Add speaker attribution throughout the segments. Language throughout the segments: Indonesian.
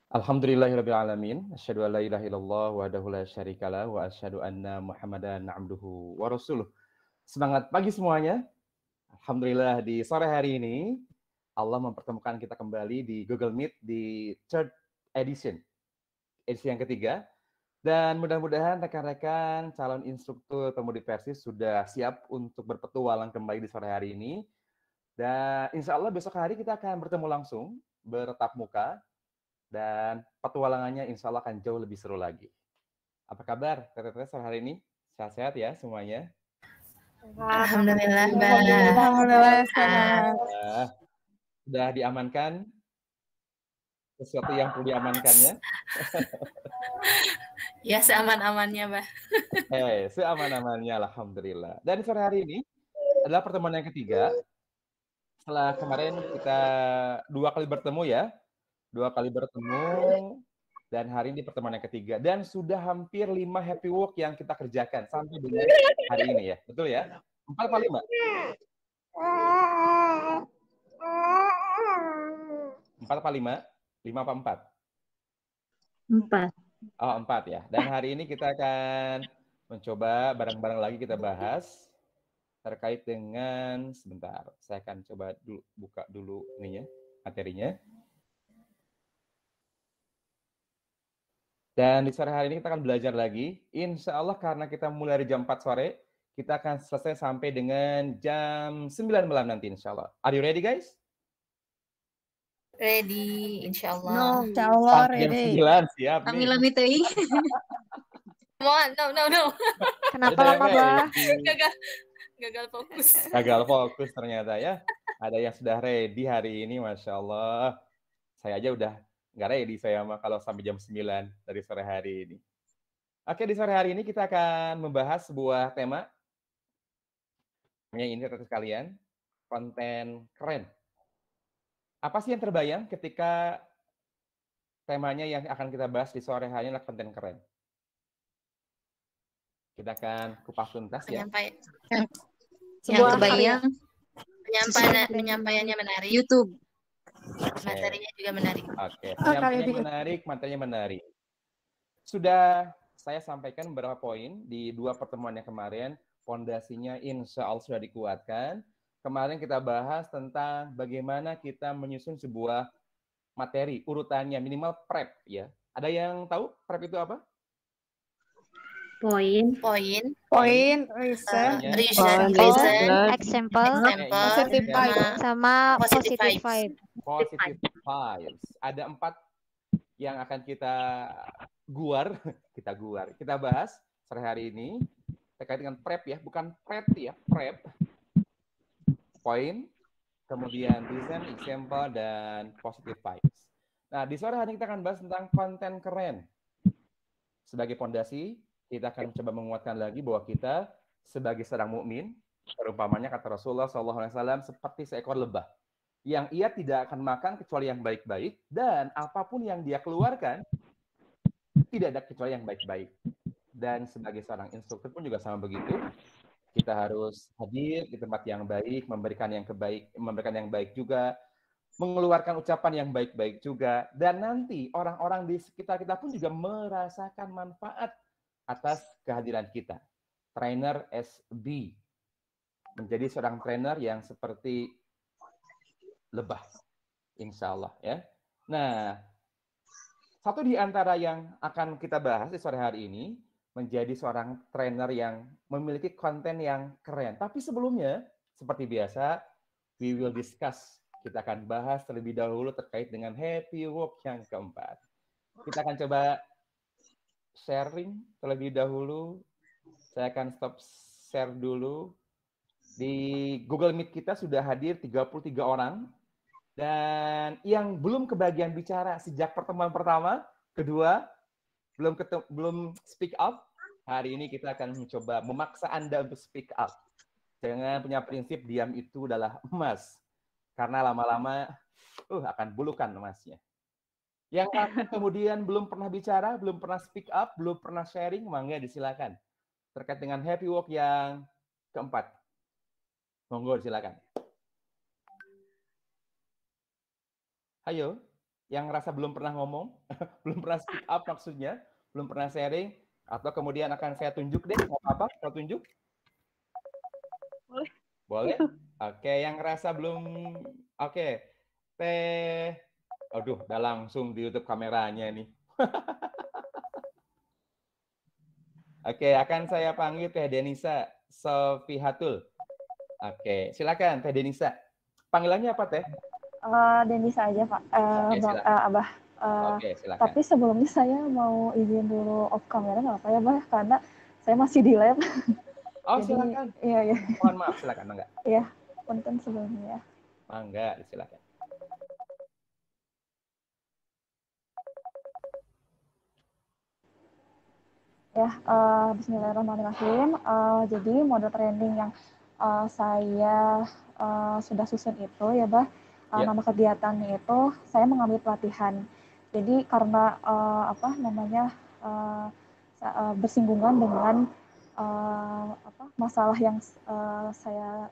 Speaker 1: Alhamdulillahirabbil alamin, asyhadu an la ilaha illallah wahdahu la syarikalah wa asyhadu anna Muhammadan abduhu wa rasuluh. Semangat pagi semuanya. Alhamdulillah di sore hari ini Allah mempertemukan kita kembali di Google Meet di third edition, edisi yang ketiga. Dan mudah-mudahan rekan-rekan calon instruktur pemudi Persis sudah siap untuk berpetualang kembali di sore hari ini. Dan insya Allah besok hari kita akan bertemu langsung, bertatap muka, dan petualangannya insya Allah akan jauh lebih seru lagi. Apa kabar teteh-teteh sore hari ini? Sehat-sehat ya semuanya?
Speaker 2: Alhamdulillah,
Speaker 3: Alhamdulillah
Speaker 2: Mbak.
Speaker 3: sehat.
Speaker 1: Sudah diamankan sesuatu yang perlu diamankannya?
Speaker 2: Ya, seaman-amannya, Mbak.
Speaker 1: Seaman-amannya, alhamdulillah. Dan sore hari ini adalah pertemuan yang ketiga. Setelah kemarin kita 2 kali bertemu ya. 2 kali bertemu, dan hari ini pertemuan yang ketiga. Dan sudah hampir 5 happy walk yang kita kerjakan sampai dengan hari ini ya. Betul ya? 4 apa 5? 4 apa 5? 5 apa 4?
Speaker 3: 4.
Speaker 1: Oh, 4 ya. Dan hari ini kita akan mencoba bareng-bareng lagi kita bahas terkait dengan, sebentar, saya akan coba dulu, buka dulu ininya, materinya. Dan di sore hari ini kita akan belajar lagi. Insya Allah karena kita mulai dari jam 4 sore, kita akan selesai sampai dengan jam 9 malam nanti insya Allah. Are you ready guys?
Speaker 2: Ready, insya
Speaker 3: No,
Speaker 2: Allah.
Speaker 3: insya Allah
Speaker 1: Sampai jam
Speaker 3: ready.
Speaker 1: 9, siap nih.
Speaker 2: Kamila mitei. Come on, no.
Speaker 3: Kenapa
Speaker 1: Ada
Speaker 3: lama,
Speaker 1: yang
Speaker 3: Bah?
Speaker 2: Gagal fokus.
Speaker 1: Gagal fokus ternyata ya. Ada yang sudah ready hari ini, Masya Allah. Saya aja udah nggak ready saya mah kalau sampai jam 9 dari sore hari ini. Oke, di sore hari ini kita akan membahas sebuah tema. Ini teman-teman sekalian, konten keren. Apa sih yang terbayang ketika temanya yang akan kita bahas di sore hari ini adalah konten keren? Kita akan kupas tuntas ya.
Speaker 2: Yang terbayang, penyampaiannya menarik.
Speaker 3: YouTube.
Speaker 2: Materinya juga menarik.
Speaker 1: Oke, materinya menarik. Sudah saya sampaikan beberapa poin di 2 pertemuan yang kemarin, fondasinya insya Allah sudah dikuatkan. Kemarin kita bahas tentang bagaimana kita menyusun sebuah materi, urutannya minimal prep ya. Ada yang tahu prep itu apa?
Speaker 3: Poin,
Speaker 1: reason,
Speaker 3: example, sama positive vibe.
Speaker 1: Positive vibes. Ada 4 yang akan kita bahas sore hari ini terkait dengan prep ya, bukan prep ya, prep. Point, kemudian reason, example, dan positive vibes. Nah, di sore hari ini kita akan bahas tentang konten keren. Sebagai fondasi, kita akan coba menguatkan lagi bahwa kita sebagai seorang mukmin, perumpamannya kata Rasulullah SAW, seperti seekor lebah yang ia tidak akan makan kecuali yang baik-baik, dan apapun yang dia keluarkan tidak ada kecuali yang baik-baik. Dan sebagai seorang instruktur pun juga sama begitu. Kita harus hadir di tempat yang baik, memberikan yang baik juga, mengeluarkan ucapan yang baik-baik juga, dan nanti orang-orang di sekitar kita pun juga merasakan manfaat atas kehadiran kita. Trainer SB, menjadi seorang trainer yang seperti lebah, insya Allah ya. Nah, satu di antara yang akan kita bahas di sore hari ini, menjadi seorang trainer yang memiliki konten yang keren. Tapi sebelumnya, seperti biasa, we will discuss. Kita akan bahas terlebih dahulu terkait dengan happy walk yang keempat. Kita akan coba sharing terlebih dahulu. Saya akan stop share dulu. Di Google Meet kita sudah hadir 33 orang. Dan yang belum kebagian bicara sejak pertemuan pertama, kedua, belum speak up, hari ini kita akan mencoba memaksa Anda untuk speak up. Jangan punya prinsip diam itu adalah emas. Karena lama-lama akan bulukan emasnya. Yang kemudian belum pernah bicara, belum pernah speak up, belum pernah sharing, mangga disilakan. Terkait dengan happy walk yang keempat. Monggo silakan. Ayo. yang ngerasa belum pernah ngomong, belum pernah speak up maksudnya, belum pernah sharing, atau kemudian akan saya tunjuk deh, nggak apa-apa, saya tunjuk?
Speaker 4: Boleh.
Speaker 1: Boleh? Oke, yang ngerasa belum, oke. Teh, aduh, udah langsung di YouTube kameranya nih. Oke, akan saya panggil Teh Denisa Sofihatul. Oke, silakan Teh Denisa. Panggilannya apa Teh?
Speaker 4: Denisa aja Pak,
Speaker 1: Oke,
Speaker 4: Bang,
Speaker 1: silakan.
Speaker 4: Abah.
Speaker 1: Oke, silakan.
Speaker 4: Tapi sebelumnya saya mau izin dulu off kamera nggak apa ya Bah? Karena saya masih di lab.
Speaker 1: Oh,
Speaker 4: Jadi,
Speaker 1: silakan.
Speaker 4: iya.
Speaker 1: Mohon maaf, silakan, Mangga.
Speaker 4: Iya, punten sebelumnya.
Speaker 1: Mangga, silakan.
Speaker 4: Ya, bismillahirrahmanirrahim. Jadi mode training yang saya sudah susun itu ya, Bah,
Speaker 1: Ya.
Speaker 4: nama kegiatannya itu saya mengambil pelatihan. Jadi karena bersinggungan dengan masalah yang saya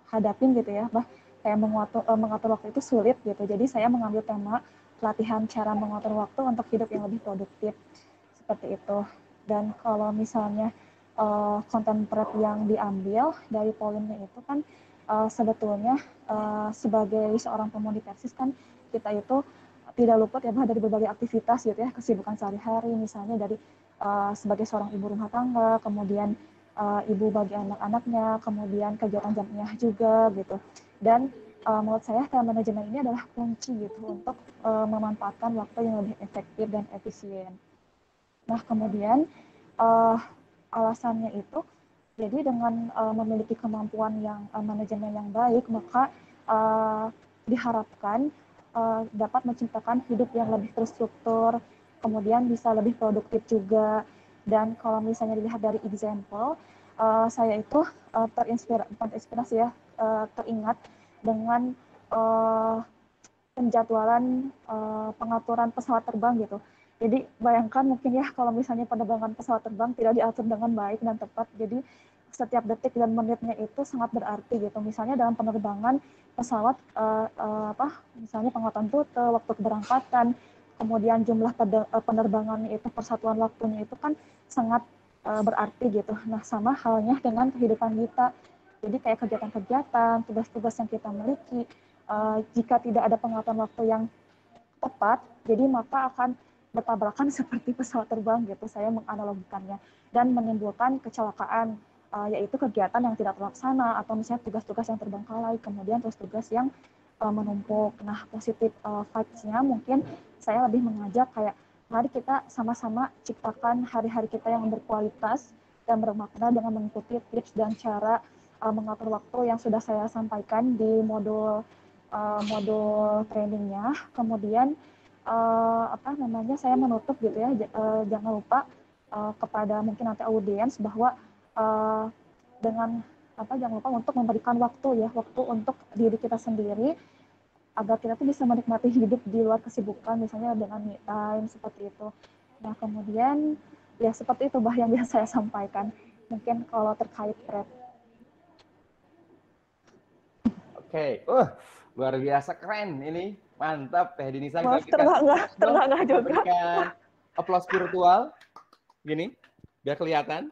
Speaker 4: hadapin gitu ya, Bah, kayak mengatur waktu itu sulit gitu. Jadi saya mengambil tema pelatihan cara mengatur waktu untuk hidup yang lebih produktif seperti itu. Dan kalau misalnya konten prep yang diambil dari poinnya itu kan sebetulnya sebagai seorang pemudi persis kan kita itu tidak luput ya dari berbagai aktivitas gitu ya, kesibukan sehari-hari, misalnya dari sebagai seorang ibu rumah tangga, kemudian ibu bagi anak-anaknya, kemudian kegiatan jamiah juga gitu. Dan menurut saya time management ini adalah kunci gitu untuk memanfaatkan waktu yang lebih efektif dan efisien. Nah, kemudian alasannya itu, jadi dengan memiliki kemampuan yang manajemen yang baik, maka diharapkan dapat menciptakan hidup yang lebih terstruktur, kemudian bisa lebih produktif juga. Dan kalau misalnya dilihat dari example, saya itu terinspirasi ya, teringat dengan penjadwalan pengaturan pesawat terbang gitu. Jadi bayangkan mungkin ya kalau misalnya penerbangan pesawat terbang tidak diatur dengan baik dan tepat, jadi setiap detik dan menitnya itu sangat berarti gitu. Misalnya dalam penerbangan pesawat, misalnya penguatan rute, waktu keberangkatan, kemudian jumlah penerbangan itu, persatuan waktunya itu kan sangat berarti gitu. Nah, sama halnya dengan kehidupan kita. Jadi kayak kegiatan-kegiatan, tugas-tugas yang kita miliki, jika tidak ada pengaturan waktu yang tepat, jadi maka akan bertabrakan seperti pesawat terbang gitu, saya menganalogikannya, dan menimbulkan kecelakaan, yaitu kegiatan yang tidak terlaksana atau misalnya tugas-tugas yang terbengkalai, kemudian tugas yang menumpuk. Nah, positif vibes-nya mungkin saya lebih mengajak kayak mari kita sama-sama ciptakan hari-hari kita yang berkualitas dan bermakna dengan mengikuti tips dan cara mengatur waktu yang sudah saya sampaikan di modul trainingnya. Kemudian saya menutup gitu ya, jangan lupa kepada mungkin nanti audiens bahwa jangan lupa untuk memberikan waktu untuk diri kita sendiri agar kita tuh bisa menikmati hidup di luar kesibukan, misalnya dengan me time seperti itu. Nah, kemudian ya seperti itu yang biasa saya sampaikan mungkin kalau terkait prep.
Speaker 1: Oke, luar biasa keren ini, mantap Teh Denisa.
Speaker 4: Terbangga juga.
Speaker 1: Berikan aplaus virtual, gini, biar kelihatan.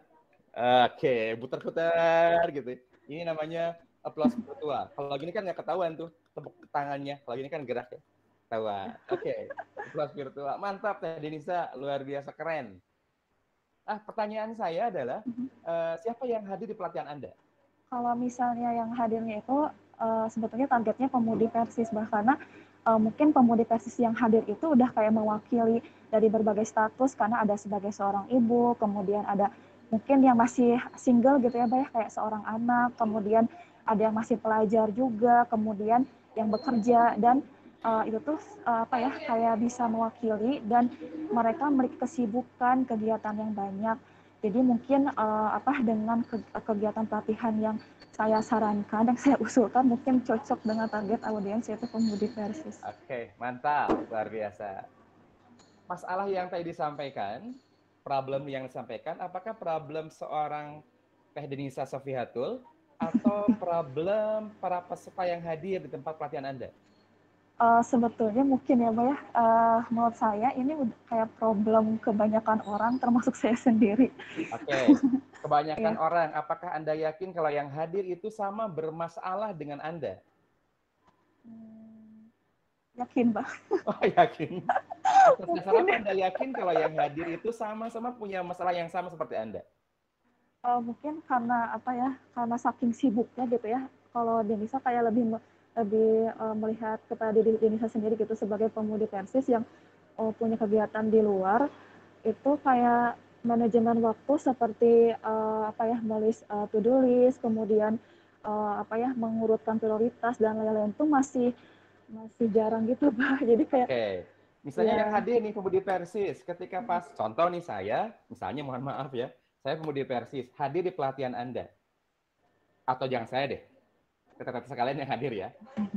Speaker 1: Oke, putar-putar gitu. Ini namanya aplaus virtual. Kalau gini kan nggak ketahuan tuh tepuk tangannya. Kalau gini kan gerak ya, ketahuan. Oke, aplaus virtual, mantap Teh Denisa, luar biasa keren. Pertanyaan saya adalah siapa yang hadir di pelatihan Anda?
Speaker 4: Kalau misalnya yang hadirnya itu sebetulnya targetnya pemudi persis, karena mungkin pemudi persis yang hadir itu udah kayak mewakili dari berbagai status, karena ada sebagai seorang ibu, kemudian ada mungkin yang masih single gitu ya, kayak seorang anak, kemudian ada yang masih pelajar juga, kemudian yang bekerja, dan itu tuh kayak bisa mewakili dan mereka memiliki kesibukan, kegiatan yang banyak. Jadi mungkin dengan kegiatan pelatihan yang saya sarankan, yang saya usulkan mungkin cocok dengan target audiens yaitu pemudi persis.
Speaker 1: Oke, mantap, luar biasa. Masalah yang tadi disampaikan, problem yang disampaikan, apakah problem seorang Teh Denisa Sofihatul atau problem para peserta yang hadir di tempat pelatihan Anda?
Speaker 4: Sebetulnya mungkin ya, Mbak ya, menurut saya ini kayak problem kebanyakan orang, termasuk saya sendiri.
Speaker 1: Oke, kebanyakan
Speaker 4: Ya,
Speaker 1: orang, apakah Anda yakin kalau yang hadir itu sama bermasalah dengan Anda?
Speaker 4: yakin, Mbak.
Speaker 1: Oh, yakin. Atas dasar
Speaker 4: Mungkin
Speaker 1: apa
Speaker 4: ya.
Speaker 1: Anda yakin kalau yang hadir itu sama-sama punya masalah yang sama seperti Anda?
Speaker 4: Mungkin karena apa ya, karena saking sibuknya gitu ya. Kalau Denisa kayak lebih melihat kepada diri Denisa sendiri gitu sebagai pemudi Persis yang punya kegiatan di luar, itu kayak manajemen waktu seperti apa ya, menulis to-do list, kemudian apa ya, mengurutkan prioritas dan lain-lain itu masih masih jarang gitu, Mbak. Jadi kayak
Speaker 1: Oke, misalnya yang
Speaker 4: ya.
Speaker 1: hadir nih pemudi Persis, ketika pas contoh nih saya, misalnya mohon maaf ya, saya pemudi Persis, hadir di pelatihan Anda, atau jangan saya deh, kata-kata sekalian yang hadir ya.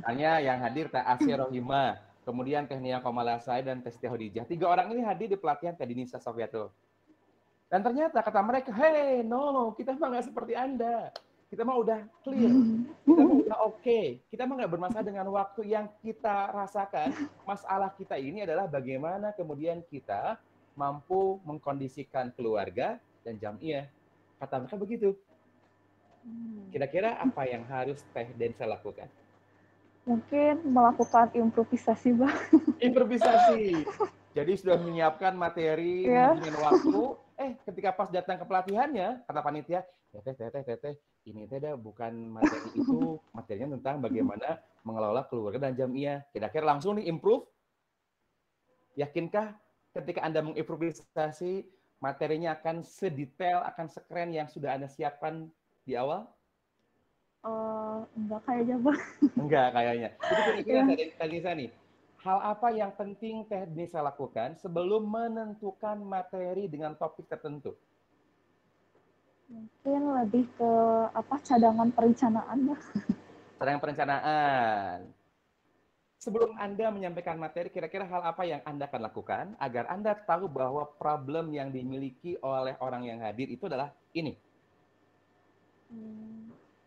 Speaker 1: Hanya yang hadir Teh Asy Rohimah, kemudian Teh Nia Komalasai dan Teh Siti Hodijah. 3 orang ini hadir di pelatihan Teh Dinisa Sofiatul. Dan ternyata kata mereka, hey, no, kita mah nggak seperti Anda. Kita mah udah clear. Kita mah udah oke. Kita mah nggak bermasalah dengan waktu yang kita rasakan. Masalah kita ini adalah bagaimana kemudian kita mampu mengkondisikan keluarga dan jamiah. Kata mereka begitu. Kira-kira apa yang harus Teh Densa lakukan?
Speaker 4: Mungkin melakukan improvisasi, Mbak.
Speaker 1: Improvisasi. Jadi sudah menyiapkan materi,
Speaker 4: Ya.
Speaker 1: manajemen waktu, ketika pas datang ke pelatihannya, kata panitia, teteh, ini teh dah bukan materi itu, materinya tentang bagaimana mengelola keluarga dan jamiah. Kira-kira langsung nih improve. Yakinkah ketika Anda mengimprovisasi, materinya akan sedetail, akan sekeren yang sudah Anda siapkan di awal?
Speaker 4: Enggak kayaknya, Mbak.
Speaker 1: Enggak kayaknya. Jadi kira-kira
Speaker 4: Ya.
Speaker 1: Teh Nisa nih, hal apa yang penting Teh Nisa lakukan sebelum menentukan materi dengan topik tertentu?
Speaker 4: Mungkin lebih ke apa, cadangan perencanaan, Mbak.
Speaker 1: Sedang perencanaan. Sebelum Anda menyampaikan materi, kira-kira hal apa yang Anda akan lakukan agar Anda tahu bahwa problem yang dimiliki oleh orang yang hadir itu adalah ini?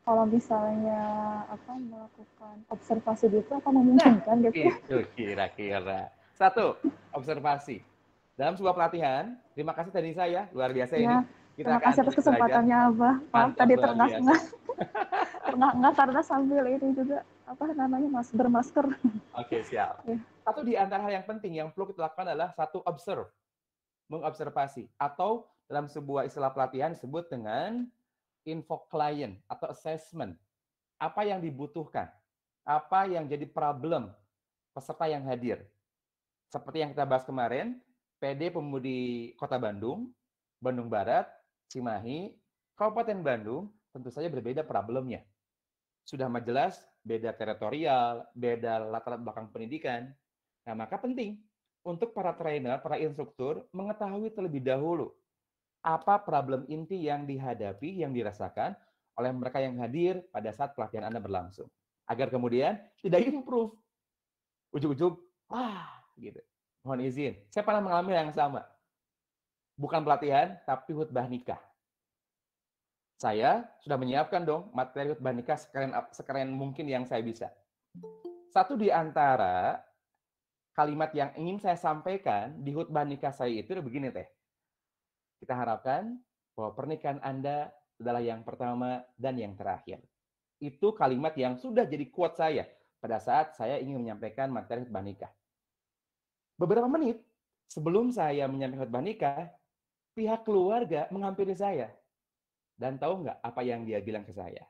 Speaker 4: Kalau misalnya apa, melakukan observasi gitu, apa memungkinkan gitu ya?
Speaker 1: Itu kira-kira. Satu, observasi. Dalam sebuah pelatihan, terima kasih tadi saya, luar biasa ini.
Speaker 4: Ya,
Speaker 1: Kita
Speaker 4: terima
Speaker 1: akan
Speaker 4: kasih atas
Speaker 1: terus belajar.
Speaker 4: kesempatannya, Abah. Maaf
Speaker 1: Mantap,
Speaker 4: tadi
Speaker 1: luar biasa.
Speaker 4: terengah-engah karena sambil ini juga apa namanya, bermasker.
Speaker 1: Oke, siap.
Speaker 4: Ya.
Speaker 1: Satu di antara hal yang penting yang perlu kita lakukan adalah satu observe, mengobservasi. Atau dalam sebuah istilah pelatihan disebut dengan info client atau assessment. Apa yang dibutuhkan? Apa yang jadi problem peserta yang hadir? Seperti yang kita bahas kemarin, PD Pemudi Kota Bandung, Bandung Barat, Cimahi, Kabupaten Bandung, tentu saja berbeda problemnya. Sudah jelas beda teritorial, beda latar belakang pendidikan. Nah, maka penting untuk para trainer, para instruktur mengetahui terlebih dahulu apa problem inti yang dihadapi, yang dirasakan oleh mereka yang hadir pada saat pelatihan Anda berlangsung. Agar kemudian tidak improve. Ujung-ujung, gitu. Mohon izin, saya pernah mengalami yang sama. Bukan pelatihan, tapi khutbah nikah. Saya sudah menyiapkan dong materi khutbah nikah sekeren mungkin yang saya bisa. Satu di antara kalimat yang ingin saya sampaikan di khutbah nikah saya itu begini, Teh. Kita harapkan bahwa pernikahan Anda adalah yang pertama dan yang terakhir. Itu kalimat yang sudah jadi quote saya pada saat saya ingin menyampaikan materi khutbah nikah. Beberapa menit sebelum saya menyampaikan khutbah nikah, pihak keluarga menghampiri saya. Dan tahu nggak apa yang dia bilang ke saya?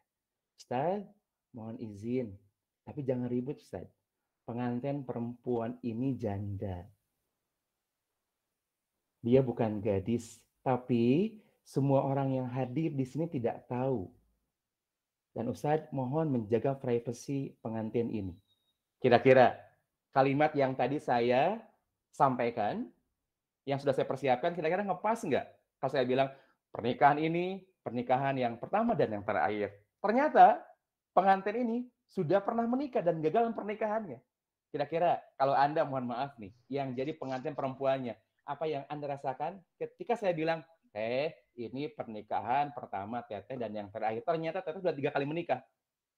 Speaker 1: Ustaz, mohon izin, tapi jangan ribut, Ustaz. Pengantin perempuan ini janda. Dia bukan gadis, tapi semua orang yang hadir di sini tidak tahu. Dan Ustaz mohon menjaga privasi pengantin ini. Kira-kira kalimat yang tadi saya sampaikan, yang sudah saya persiapkan, kira-kira ngepas nggak? Kalau saya bilang, pernikahan ini, pernikahan yang pertama dan yang terakhir. Ternyata pengantin ini sudah pernah menikah dan gagal dalam pernikahannya. Kira-kira kalau Anda, mohon maaf nih, yang jadi pengantin perempuannya, apa yang Anda rasakan ketika saya bilang, ini pernikahan pertama Teteh dan yang terakhir. Ternyata Teteh sudah 3 kali menikah.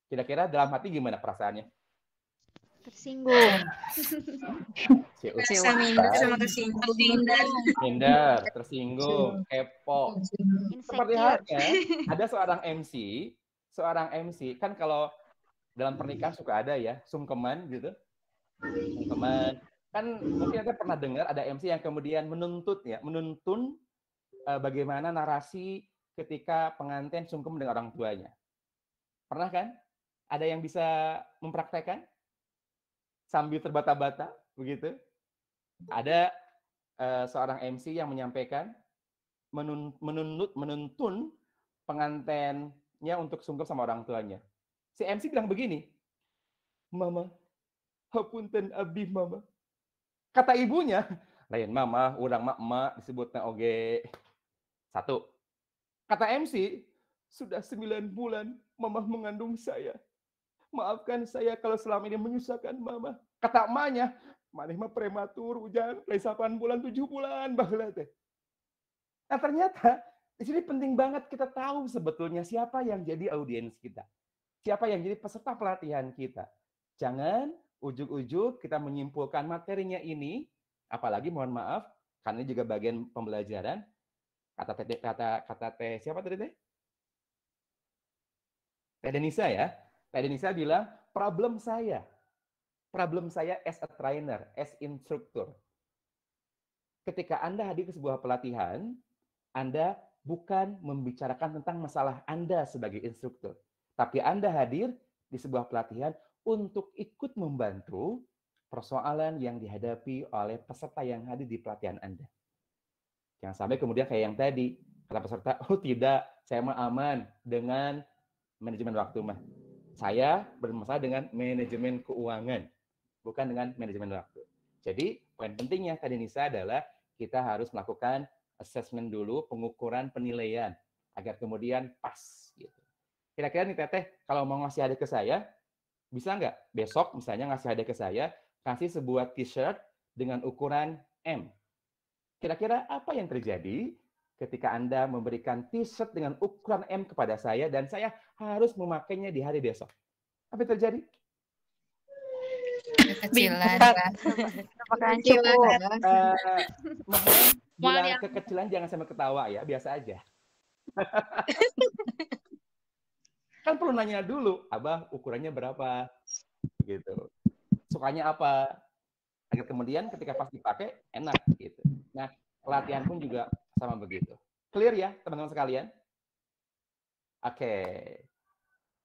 Speaker 1: Kira-kira dalam hati gimana perasaannya?
Speaker 3: Tersinggung.
Speaker 1: Si
Speaker 2: Rasa minder sama tersinggung.
Speaker 1: minder, tersinggung, kepo. Seperti
Speaker 3: Insecure.
Speaker 1: halnya ada seorang MC kan kalau dalam pernikahan suka ada ya sungkeman gitu, sungkeman. Kan mungkin Anda pernah dengar ada MC yang kemudian menuntun bagaimana narasi ketika pengantin sungkem dengan orang tuanya. Pernah kan? Ada yang bisa mempraktekkan sambil terbata-bata begitu? Ada seorang MC yang menyampaikan menuntun pengantinnya untuk sungkem sama orang tuanya. Si MC bilang begini, "Mama, hapunten abdi mama." Kata ibunya, lain mama, urang mah emak disebutnya oge. Satu. Kata MC, sudah 9 bulan mama mengandung saya. Maafkan saya kalau selama ini menyusahkan mama. Kata emaknya, maneh mah prematur, hujan, 8 bulan, 7 bulan, baheula teh. Nah ternyata di sini penting banget kita tahu sebetulnya siapa yang jadi audiens kita. Siapa yang jadi peserta pelatihan kita. Jangan ujuk-ujuk kita menyimpulkan materinya ini, apalagi mohon maaf, karena ini juga bagian pembelajaran. Kata teh siapa tadi teh? Teh Denisa ya. Teh Denisa bilang, problem saya as a trainer, as instructor. Ketika Anda hadir ke sebuah pelatihan, Anda bukan membicarakan tentang masalah Anda sebagai instruktur, tapi Anda hadir di sebuah pelatihan untuk ikut membantu persoalan yang dihadapi oleh peserta yang hadir di pelatihan Anda. Jangan sampai kemudian kayak yang tadi, kata peserta, oh tidak, saya mah aman dengan manajemen waktu mah. Saya bermasalah dengan manajemen keuangan, bukan dengan manajemen waktu. Jadi, poin pentingnya tadi Nisa adalah kita harus melakukan assessment dulu, pengukuran penilaian, agar kemudian pas. Gitu. Kira-kira nih Teteh, kalau mau ngasih hadiah ke saya, bisa nggak besok misalnya ngasih hadiah ke saya, kasih sebuah t-shirt dengan ukuran M. Kira-kira apa yang terjadi ketika Anda memberikan t-shirt dengan ukuran M kepada saya dan saya harus memakainya di hari besok? Apa yang terjadi?
Speaker 2: Kekecilan.
Speaker 3: Apakah cukup?
Speaker 1: Mohon bilang kekecilan jangan sampai ketawa ya, biasa aja. Kan perlu nanya dulu, Abah ukurannya berapa? Gitu. Sukanya apa? Agar kemudian ketika pas dipakai enak gitu. Nah, pelatihan pun juga sama begitu. Clear ya, teman-teman sekalian? Oke.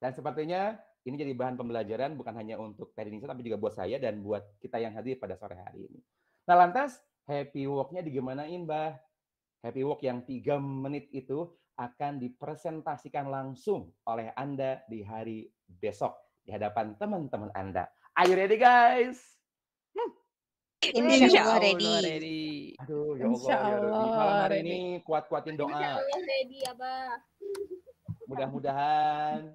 Speaker 1: Dan sepertinya ini jadi bahan pembelajaran bukan hanya untuk Teh Denisa tapi juga buat saya dan buat kita yang hadir pada sore hari ini. Nah, lantas happy walk-nya digimanain, Mbah? Happy walk yang 3 menit itu akan dipresentasikan langsung oleh Anda di hari besok di hadapan teman-teman Anda. Are you ready, guys?
Speaker 2: Insya Allah ready.
Speaker 1: Aduh, ya Allah, ya Rabbi. Malam hari ini kuat-kuatin doa.
Speaker 2: Insya Allah ready, Abah.
Speaker 1: Mudah-mudahan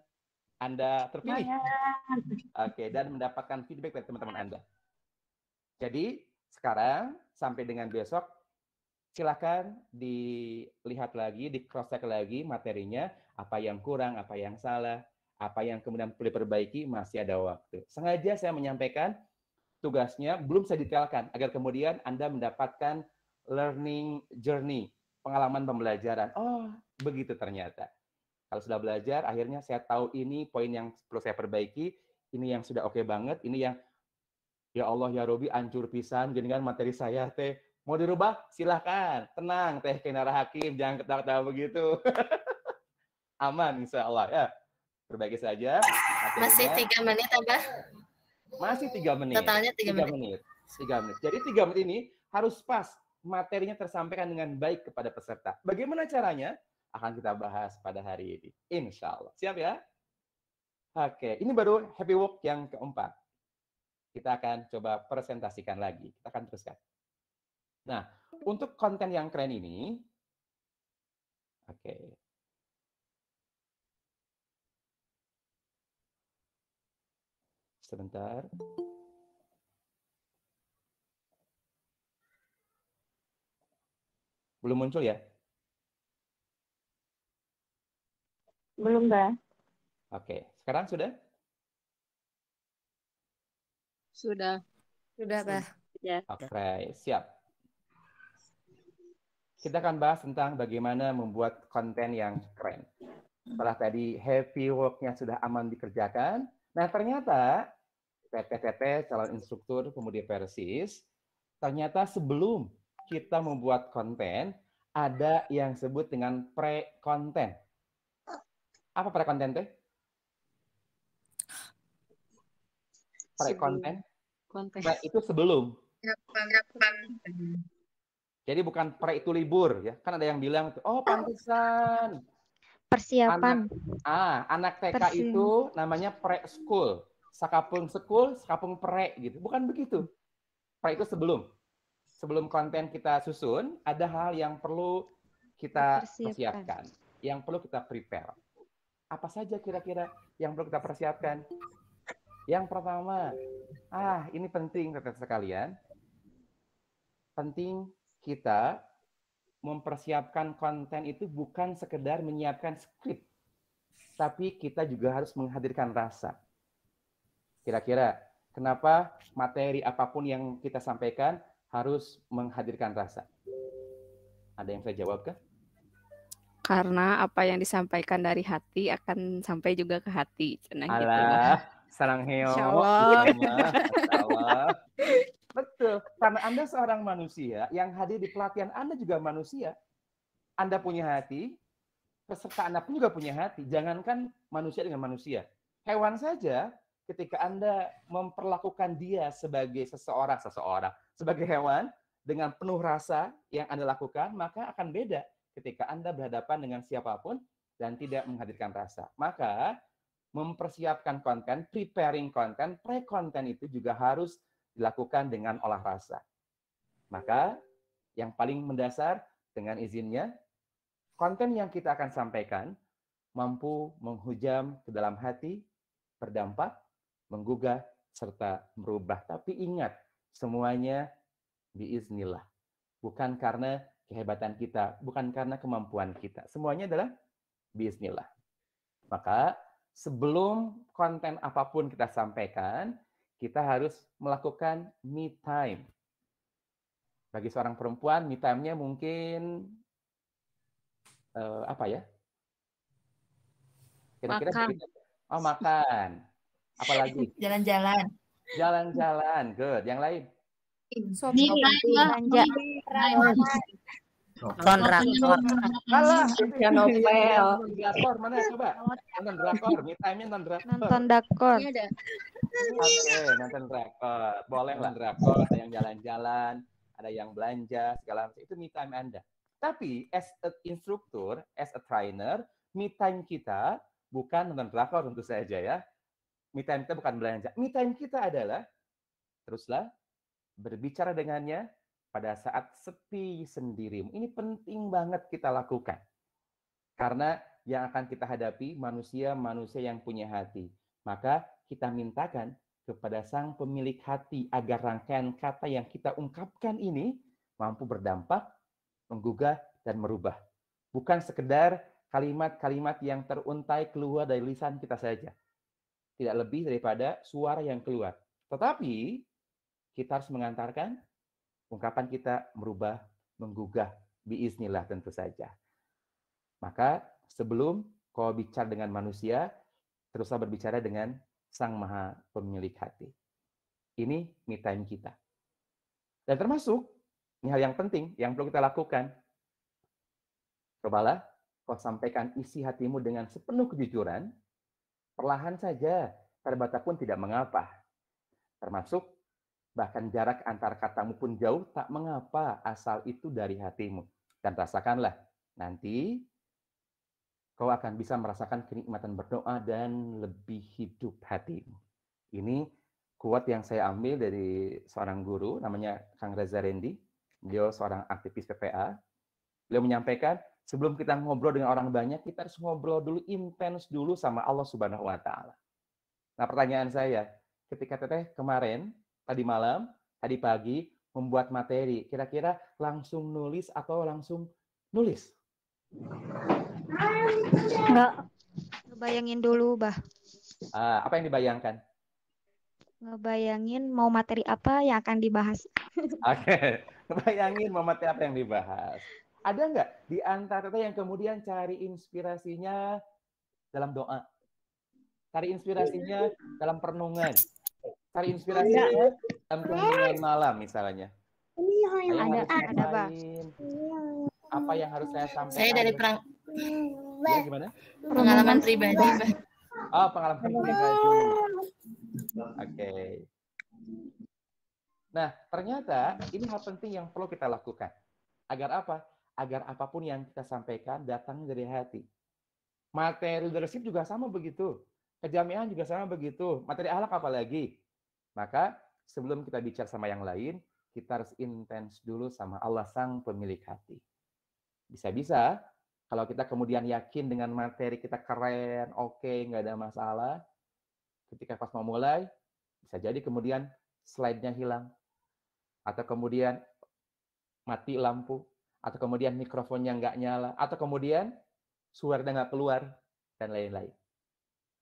Speaker 1: Anda terpilih.
Speaker 4: Semangat.
Speaker 1: Oke, dan mendapatkan feedback dari teman-teman Anda. Jadi, sekarang sampai dengan besok, silakan dilihat lagi, di cross-check lagi materinya, apa yang kurang, apa yang salah, apa yang kemudian perlu diperbaiki, masih ada waktu. Sengaja saya menyampaikan tugasnya belum saya detailkan, agar kemudian Anda mendapatkan learning journey, pengalaman pembelajaran. Oh, begitu ternyata. Kalau sudah belajar, akhirnya saya tahu ini poin yang perlu saya perbaiki, ini yang sudah oke banget, ini yang ya Allah ya Robi ancur pisan, gini kan materi saya teh. Mau dirubah? Silahkan. Tenang Teh Kenara Hakim, jangan ketawa-ketawa begitu. Aman insya Allah ya. Perbaiki saja.
Speaker 2: Masih 3 menit, Abah.
Speaker 1: Masih 3 menit.
Speaker 2: Totalnya 3 menit.
Speaker 1: 3 menit. Jadi 3 menit ini harus pas. Materinya tersampaikan dengan baik kepada peserta. Bagaimana caranya? Akan kita bahas pada hari ini. Insya Allah. Siap ya? Oke, ini baru happy walk yang keempat. Kita akan coba presentasikan lagi. Kita akan teruskan. Nah, untuk konten yang keren ini, oke. Sebentar. Belum muncul ya?
Speaker 4: Belum, Mbak.
Speaker 1: Oke, sekarang sudah?
Speaker 5: Sudah.
Speaker 2: Sudah, Bah.
Speaker 5: Ya.
Speaker 1: Oke, siap. Kita akan bahas tentang bagaimana membuat konten yang keren. Setelah tadi heavy work-nya sudah aman dikerjakan, nah ternyata PT calon instruktur pemudi Persis, ternyata sebelum kita membuat konten, ada yang disebut dengan pre-konten. Apa pre-konten teh? Pre-konten?
Speaker 5: Konten.
Speaker 1: Pre itu sebelum.
Speaker 2: Persiapan.
Speaker 1: Jadi bukan pre itu libur ya. Kan ada yang bilang, oh pantesan
Speaker 3: Persiapan.
Speaker 1: anak TK itu namanya pre-school. Sakapung school, sakapung pre gitu. Bukan begitu. Pre itu sebelum. Sebelum konten kita susun, ada hal yang perlu kita persiapkan. Yang perlu kita prepare. Apa saja kira-kira yang perlu kita persiapkan? Yang pertama, ini penting teman-teman sekalian. Penting kita mempersiapkan konten itu bukan sekedar menyiapkan skrip, tapi kita juga harus menghadirkan rasa. Kira-kira kenapa materi apapun yang kita sampaikan harus menghadirkan rasa? Ada yang saya jawab kah?
Speaker 5: Karena apa yang disampaikan dari hati akan sampai juga ke hati. Nah, gitu.
Speaker 1: Alah, sarang heo.
Speaker 5: Insyaallah.
Speaker 1: Betul, karena Anda seorang manusia, yang hadir di pelatihan Anda juga manusia. Anda punya hati, peserta Anda pun juga punya hati. Jangankan manusia dengan manusia. Hewan saja, ketika Anda memperlakukan dia sebagai seseorang, sebagai hewan, dengan penuh rasa yang Anda lakukan, maka akan beda ketika Anda berhadapan dengan siapapun dan tidak menghadirkan rasa. Maka, mempersiapkan konten, preparing konten, pre-konten itu juga harus dilakukan dengan olah rasa. Maka yang paling mendasar dengan izinnya, konten yang kita akan sampaikan mampu menghujam ke dalam hati, berdampak, menggugah, serta merubah. Tapi ingat, semuanya biiznillah. Bukan karena kehebatan kita, bukan karena kemampuan kita. Semuanya adalah biiznillah. Maka sebelum konten apapun kita sampaikan, kita harus melakukan me time. Bagi seorang perempuan, me time-nya mungkin apa ya? Kira-kira
Speaker 5: Makan.
Speaker 1: Makan. Apalagi?
Speaker 2: Jalan-jalan.
Speaker 1: Jalan-jalan. Good. Yang lain?
Speaker 3: Belanja.
Speaker 1: Alah, novel. Drakor mana coba? Nonton drakor. Me time-nya nonton drakor.
Speaker 3: Nonton drakor.
Speaker 1: Oke, nonton drakor. Boleh lah drakor, ada yang jalan-jalan, ada yang belanja, segala macam. Itu me time Anda. Tapi as a instruktur, as a trainer, me time kita bukan nonton drakor tentu saja ya. Me time kita bukan belanja. Me time kita adalah teruslah berbicara dengannya pada saat sepi sendiri. Ini penting banget kita lakukan. Karena yang akan kita hadapi manusia-manusia yang punya hati. Maka kita mintakan kepada sang pemilik hati agar rangkaian kata yang kita ungkapkan ini mampu berdampak, menggugah, dan merubah. Bukan sekedar kalimat-kalimat yang teruntai keluar dari lisan kita saja. Tidak lebih daripada suara yang keluar. Tetapi kita harus mengantarkan ungkapan kita merubah, menggugah, biiznillah tentu saja. Maka sebelum kau bicara dengan manusia, teruslah berbicara dengan Sang Maha Pemilik Hati. Ini me time kita. Dan termasuk, ini hal yang penting, yang perlu kita lakukan. Cobalah kau sampaikan isi hatimu dengan sepenuh kejujuran, perlahan saja, terbata pun tidak mengapa. Termasuk, bahkan jarak antar katamu pun jauh, tak mengapa, asal itu dari hatimu. Dan rasakanlah, nanti kau akan bisa merasakan kenikmatan berdoa dan lebih hidup hatimu. Ini quote yang saya ambil dari seorang guru, namanya Kang Reza Rendi. Beliau seorang aktivis PPA. Beliau menyampaikan, sebelum kita ngobrol dengan orang banyak, kita harus ngobrol dulu, intens dulu sama Allah Subhanahu wa Ta'ala. Nah, pertanyaan saya, ketika Teteh kemarin, tadi malam, tadi pagi, membuat materi, kira-kira langsung nulis atau langsung nulis?
Speaker 3: Enggak. Bayangin dulu, Bah.
Speaker 1: Apa yang dibayangkan?
Speaker 3: Ngebayangin mau materi apa yang akan dibahas.
Speaker 1: Oke, bayangin materi apa yang dibahas. Ada nggak di antara kita yang kemudian cari inspirasinya dalam doa? Cari inspirasinya dalam perenungan? Cari inspirasinya dalam keheningan malam misalnya? Saya harus
Speaker 3: Ada, Bang.
Speaker 1: ngapain? Apa yang harus saya sampaikan?
Speaker 2: Saya dari
Speaker 1: Ya, gimana?
Speaker 2: pengalaman pribadi, Mbak.
Speaker 1: Oh, pengalaman pribadi. Oke. Nah, ternyata ini hal penting yang perlu kita lakukan. Agar apa? Agar apapun yang kita sampaikan datang dari hati. Materi leadership juga sama begitu. Kejamian juga sama begitu. Materi akhlak apalagi. Maka sebelum kita bicara sama yang lain, kita harus intens dulu sama Allah sang pemilik hati. Bisa-bisa kalau kita kemudian yakin dengan materi kita keren, oke, nggak ada masalah. Ketika pas mau mulai, bisa jadi kemudian slide-nya hilang. Atau kemudian mati lampu. Atau kemudian mikrofonnya nggak nyala. Atau kemudian suaranya nggak keluar. Dan lain-lain.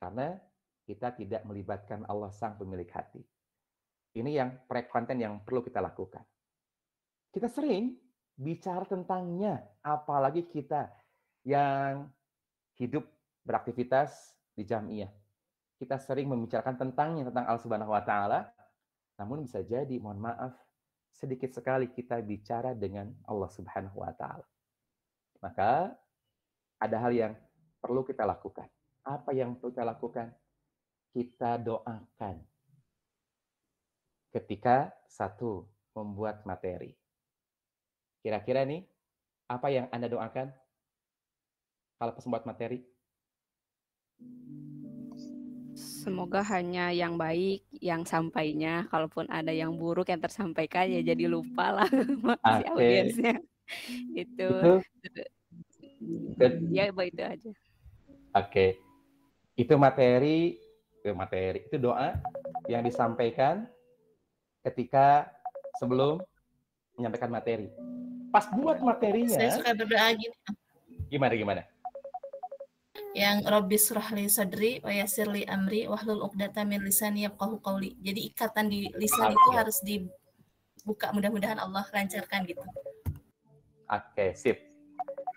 Speaker 1: Karena kita tidak melibatkan Allah sang pemilik hati. Ini yang konten yang perlu kita lakukan. Kita sering bicara tentangnya, apalagi kita yang hidup beraktivitas di jamiah. Kita sering membicarakan tentangnya, tentang Allah Subhanahu wa Ta'ala, namun bisa jadi, mohon maaf, sedikit sekali kita bicara dengan Allah Subhanahu wa Ta'ala. Maka ada hal yang perlu kita lakukan. Apa yang perlu kita lakukan? Kita doakan ketika satu membuat materi. Kira-kira nih, apa yang Anda doakan kalau pas membuat materi?
Speaker 5: Semoga hanya yang baik yang sampainya. Kalaupun ada yang buruk yang tersampaikan ya jadi lupa lah si audiensnya. Itu ya itu aja.
Speaker 1: Oke. Itu materi, itu doa yang disampaikan ketika sebelum menyampaikan materi. Pas buat materinya.
Speaker 2: Saya suka berdoa gini.
Speaker 1: Gimana?
Speaker 2: Yang Rabbi shrahli sadri wa yassirli amri wahlul 'uqdatam min lisani yafqahu qawli. Jadi ikatan di lisan itu harus dibuka, mudah-mudahan Allah lancarkan gitu.
Speaker 1: Oke, sip.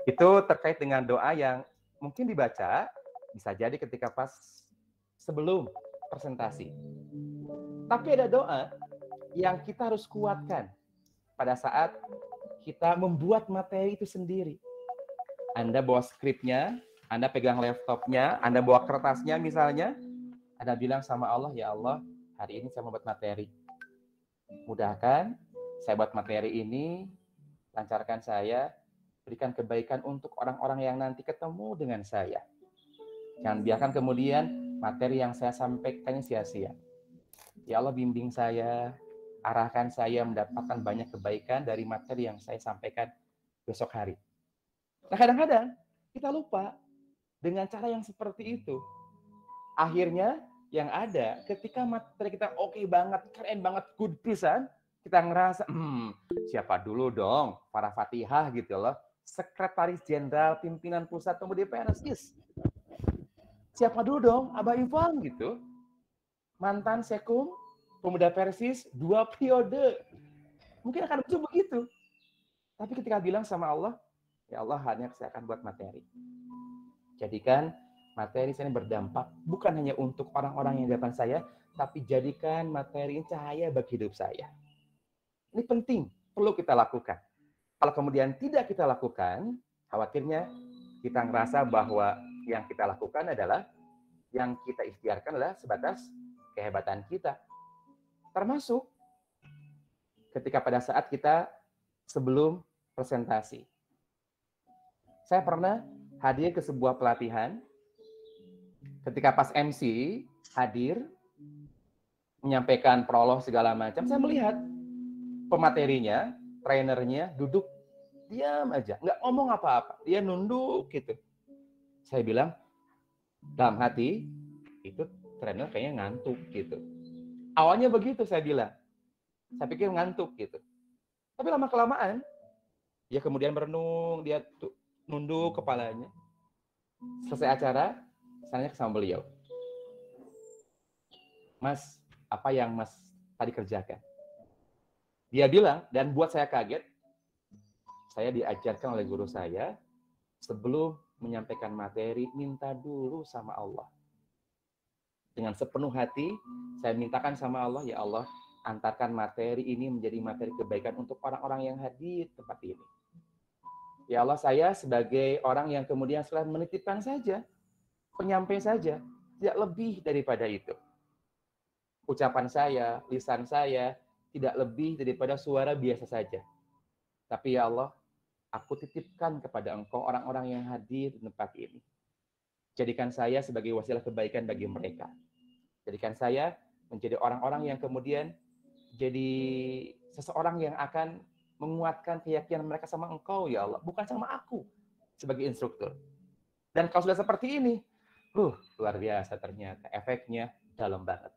Speaker 1: Itu terkait dengan doa yang mungkin dibaca bisa jadi ketika pas sebelum presentasi. Tapi ada doa yang kita harus kuatkan pada saat kita membuat materi itu sendiri. Anda bawa skripnya, Anda pegang laptopnya, Anda bawa kertasnya misalnya, Anda bilang sama Allah, ya Allah, hari ini saya membuat materi. Mudahkan saya buat materi ini, lancarkan saya, berikan kebaikan untuk orang-orang yang nanti ketemu dengan saya. Jangan biarkan kemudian materi yang saya sampaikan sia-sia. Ya Allah, bimbing saya, arahkan saya mendapatkan banyak kebaikan dari materi yang saya sampaikan besok hari. Nah, kadang-kadang kita lupa dengan cara yang seperti itu. Akhirnya yang ada ketika materi kita oke banget, keren banget, good pisan, kita ngerasa, siapa dulu dong para Fatihah gitu loh, Sekretaris Jenderal Pimpinan Pusat Pemuda PNS. Siapa dulu dong, Abah Ivan gitu. Mantan Sekum Pemuda Persis 2 periode. Mungkin akan muncul begitu. Tapi ketika bilang sama Allah, ya Allah, hanya saya akan buat materi. Jadikan materi saya berdampak bukan hanya untuk orang-orang yang di depan saya, tapi jadikan materi ini cahaya bagi hidup saya. Ini penting, perlu kita lakukan. Kalau kemudian tidak kita lakukan, khawatirnya kita ngerasa bahwa yang kita lakukan adalah, yang kita ikhtiarkan adalah sebatas kehebatan kita. Termasuk ketika pada saat kita sebelum presentasi. Saya pernah hadir ke sebuah pelatihan, ketika pas MC hadir, menyampaikan prolog segala macam, saya melihat pematerinya, trainernya duduk diam aja, nggak ngomong apa-apa, dia nunduk gitu. Saya bilang dalam hati, itu trainer kayaknya ngantuk gitu. Awalnya begitu saya bilang, saya pikir ngantuk gitu. Tapi lama-kelamaan, dia kemudian merenung, dia nunduk kepalanya. Selesai acara, saya nanya sama beliau, Mas, apa yang Mas tadi kerjakan. Dia bilang, dan buat saya kaget, saya diajarkan oleh guru saya, sebelum menyampaikan materi, minta dulu sama Allah. Dengan sepenuh hati, saya mintakan sama Allah, ya Allah, antarkan materi ini menjadi materi kebaikan untuk orang-orang yang hadir di tempat ini. Ya Allah, saya sebagai orang yang kemudian setelah menitipkan saja, penyampai saja, tidak lebih daripada itu. Ucapan saya, lisan saya, tidak lebih daripada suara biasa saja. Tapi ya Allah, aku titipkan kepada Engkau orang-orang yang hadir di tempat ini. Jadikan saya sebagai wasilah kebaikan bagi mereka. Jadikan saya menjadi orang-orang yang kemudian jadi seseorang yang akan menguatkan keyakinan mereka sama Engkau, ya Allah. Bukan sama aku sebagai instruktur. Dan kalau sudah seperti ini, luar biasa ternyata. Efeknya dalam banget.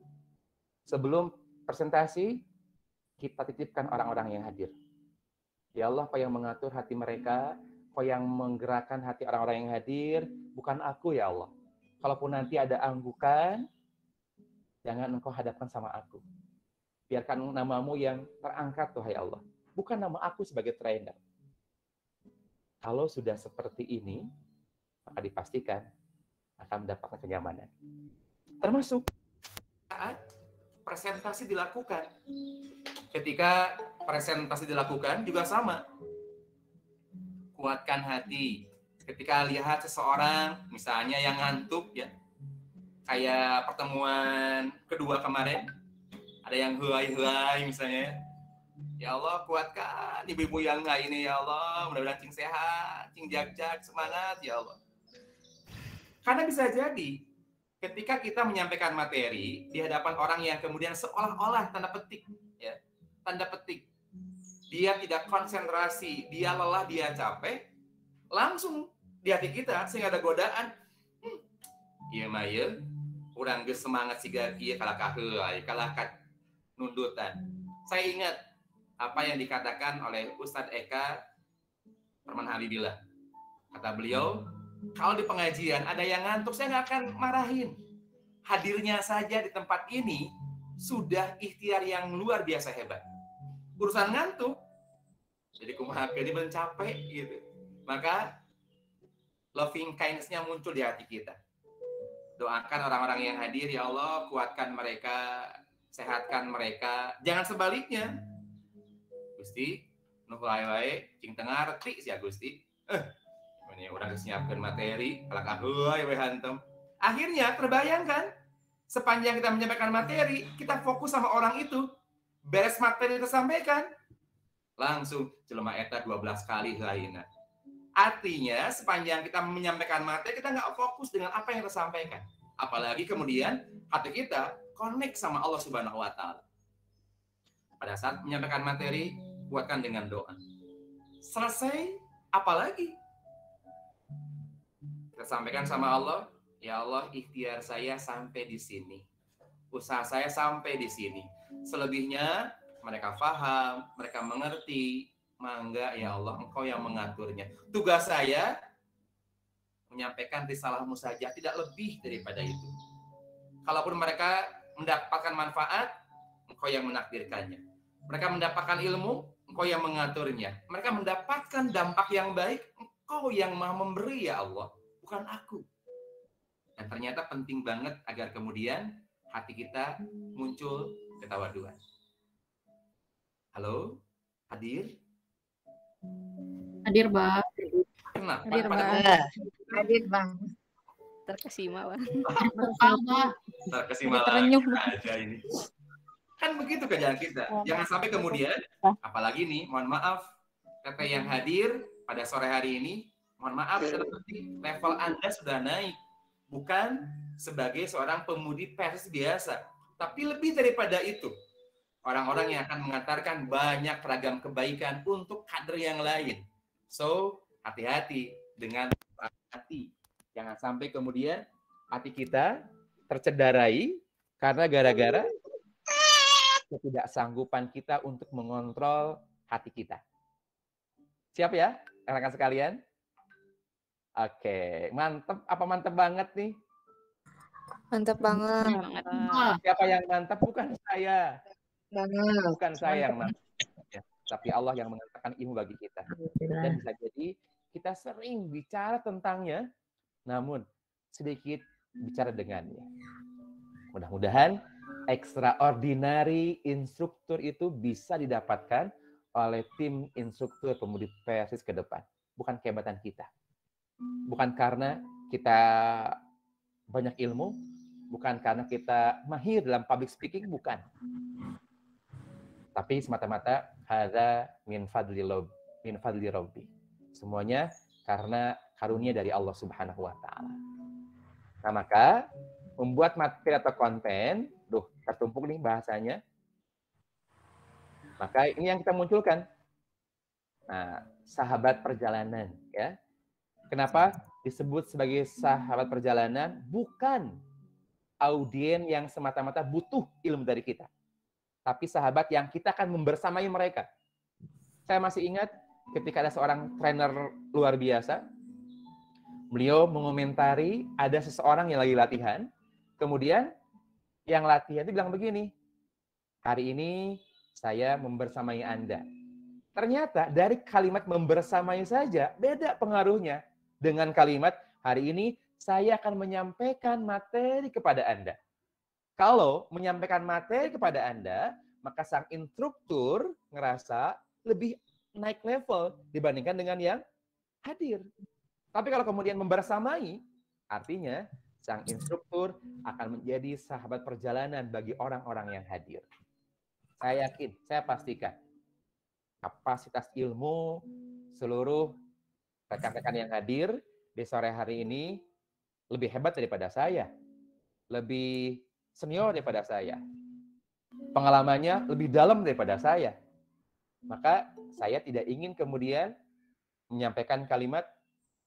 Speaker 1: Sebelum presentasi, kita titipkan orang-orang yang hadir. Ya Allah, Kau yang mengatur hati mereka, Kau yang menggerakkan hati orang-orang yang hadir, bukan aku, ya Allah. Kalaupun nanti ada anggukan, jangan Engkau hadapkan sama aku. Biarkan namamu yang terangkat, Tuhan ya Allah. Bukan nama aku sebagai trainer. Kalau sudah seperti ini, maka dipastikan akan mendapatkan kenyamanan. Termasuk saat presentasi dilakukan. Ketika presentasi dilakukan juga sama. Kuatkan hati. Ketika lihat seseorang, misalnya yang ngantuk, ya, kayak pertemuan kedua kemarin, ada yang huai-huai misalnya. Ya Allah, kuatkan ibu-ibu yang ini, ya Allah. Mudah-mudahan cing sehat, cing jag-jag, semangat, ya Allah. Karena bisa jadi, ketika kita menyampaikan materi di hadapan orang yang kemudian seolah-olah tanda petik, ya, tanda petik, dia tidak konsentrasi, dia lelah, dia capek, langsung di hati kita sehingga ada godaan. Iya mah ya, urang geus semangat siga kieu kalakah heulai, kalahkat nundutan. Saya ingat apa yang dikatakan oleh Ustadz Eka Perman Habibillah. Kata beliau, kalau di pengajian ada yang ngantuk, saya nggak akan marahin. Hadirnya saja di tempat ini sudah ikhtiar yang luar biasa hebat. Urusan ngantuk, jadi kumaha ini mencapai gitu. Maka loving kindness-nya muncul di hati kita. Doakan orang-orang yang hadir, ya Allah, kuatkan mereka, sehatkan mereka. Jangan sebaliknya. Gusti, nu wae cing tengah reti sia Gusti. Ini orang nyiapkeun materi, kalakah heuy we hantem. Akhirnya terbayangkan sepanjang kita menyampaikan materi, kita fokus sama orang itu. Beres materi tersampaikan, langsung jelema eta 12 kali lainnya. Artinya sepanjang kita menyampaikan materi, kita nggak fokus dengan apa yang tersampaikan. Apalagi kemudian hati kita connect sama Allah Subhanahu wa Ta'ala. Pada saat menyampaikan materi, kuatkan dengan doa. Selesai, apalagi? Kita sampaikan sama Allah, ya Allah, ikhtiar saya sampai di sini. Usaha saya sampai di sini. Selebihnya, mereka paham, mereka mengerti. Mangga, ya Allah, Engkau yang mengaturnya. Tugas saya, menyampaikan risalahmu saja, tidak lebih daripada itu. Kalaupun mereka mendapatkan manfaat, Engkau yang menakdirkannya. Mereka mendapatkan ilmu, Engkau yang mengaturnya. Mereka mendapatkan dampak yang baik, Engkau yang maha memberi, ya Allah. Bukan aku. Dan ternyata penting banget agar kemudian hati kita muncul ketawaduan. Halo? Hadir?
Speaker 6: Hadir, Bang.
Speaker 1: Kenapa?
Speaker 5: Hadir, Bang.
Speaker 6: Hadir, Bang.
Speaker 5: Terkesima, Bang.
Speaker 1: Terkesima aja ini. Kan begitu kerjaan kita. Jangan sampai kemudian, apalagi nih, mohon maaf, teteh yang hadir pada sore hari ini, mohon maaf, level Anda sudah naik. Bukan sebagai seorang pemudi pers biasa. Tapi lebih daripada itu. Orang-orang yang akan mengantarkan banyak ragam kebaikan untuk kader yang lain. So, hati-hati dengan hati. Jangan sampai kemudian hati kita tercederai karena gara-gara ketidaksanggupan kita untuk mengontrol hati kita. Siap ya, rekan-rekan sekalian? Oke, mantep. Apa mantep banget nih?
Speaker 6: Mantap banget.
Speaker 1: Siapa yang mantap? Bukan saya.
Speaker 6: Banget.
Speaker 1: Bukan saya yang mantap. Ya, tapi Allah yang mengatakan ilmu bagi kita. Dan bisa jadi kita sering bicara tentangnya, namun sedikit bicara dengannya. Mudah-mudahan extraordinary instruktur itu bisa didapatkan oleh tim instruktur pemudi Persis ke depan. Bukan kehebatan kita. Bukan karena kita banyak ilmu, bukan karena kita mahir dalam public speaking, bukan. Tapi semata-mata hadza min fadli Rabbi. Semuanya karena karunia dari Allah Subhanahu wa taala. Nah, maka membuat materi atau konten, tertumpuk nih bahasanya. Maka ini yang kita munculkan. Nah, sahabat perjalanan, ya. Kenapa disebut sebagai sahabat perjalanan? Bukan audien yang semata-mata butuh ilmu dari kita, tapi sahabat yang kita akan membersamai mereka. Saya masih ingat ketika ada seorang trainer luar biasa, beliau mengomentari ada seseorang yang lagi latihan, kemudian yang latihan itu bilang begini, hari ini saya membersamai Anda. Ternyata dari kalimat membersamai saja beda pengaruhnya dengan kalimat hari ini saya akan menyampaikan materi kepada Anda. Kalau menyampaikan materi kepada Anda, maka sang instruktur ngerasa lebih naik level dibandingkan dengan yang hadir. Tapi kalau kemudian membersamai, artinya sang instruktur akan menjadi sahabat perjalanan bagi orang-orang yang hadir. Saya yakin, saya pastikan, kapasitas ilmu seluruh rekan-rekan yang hadir di sore hari ini lebih hebat daripada saya, lebih senior daripada saya, pengalamannya lebih dalam daripada saya. Maka saya tidak ingin kemudian menyampaikan kalimat,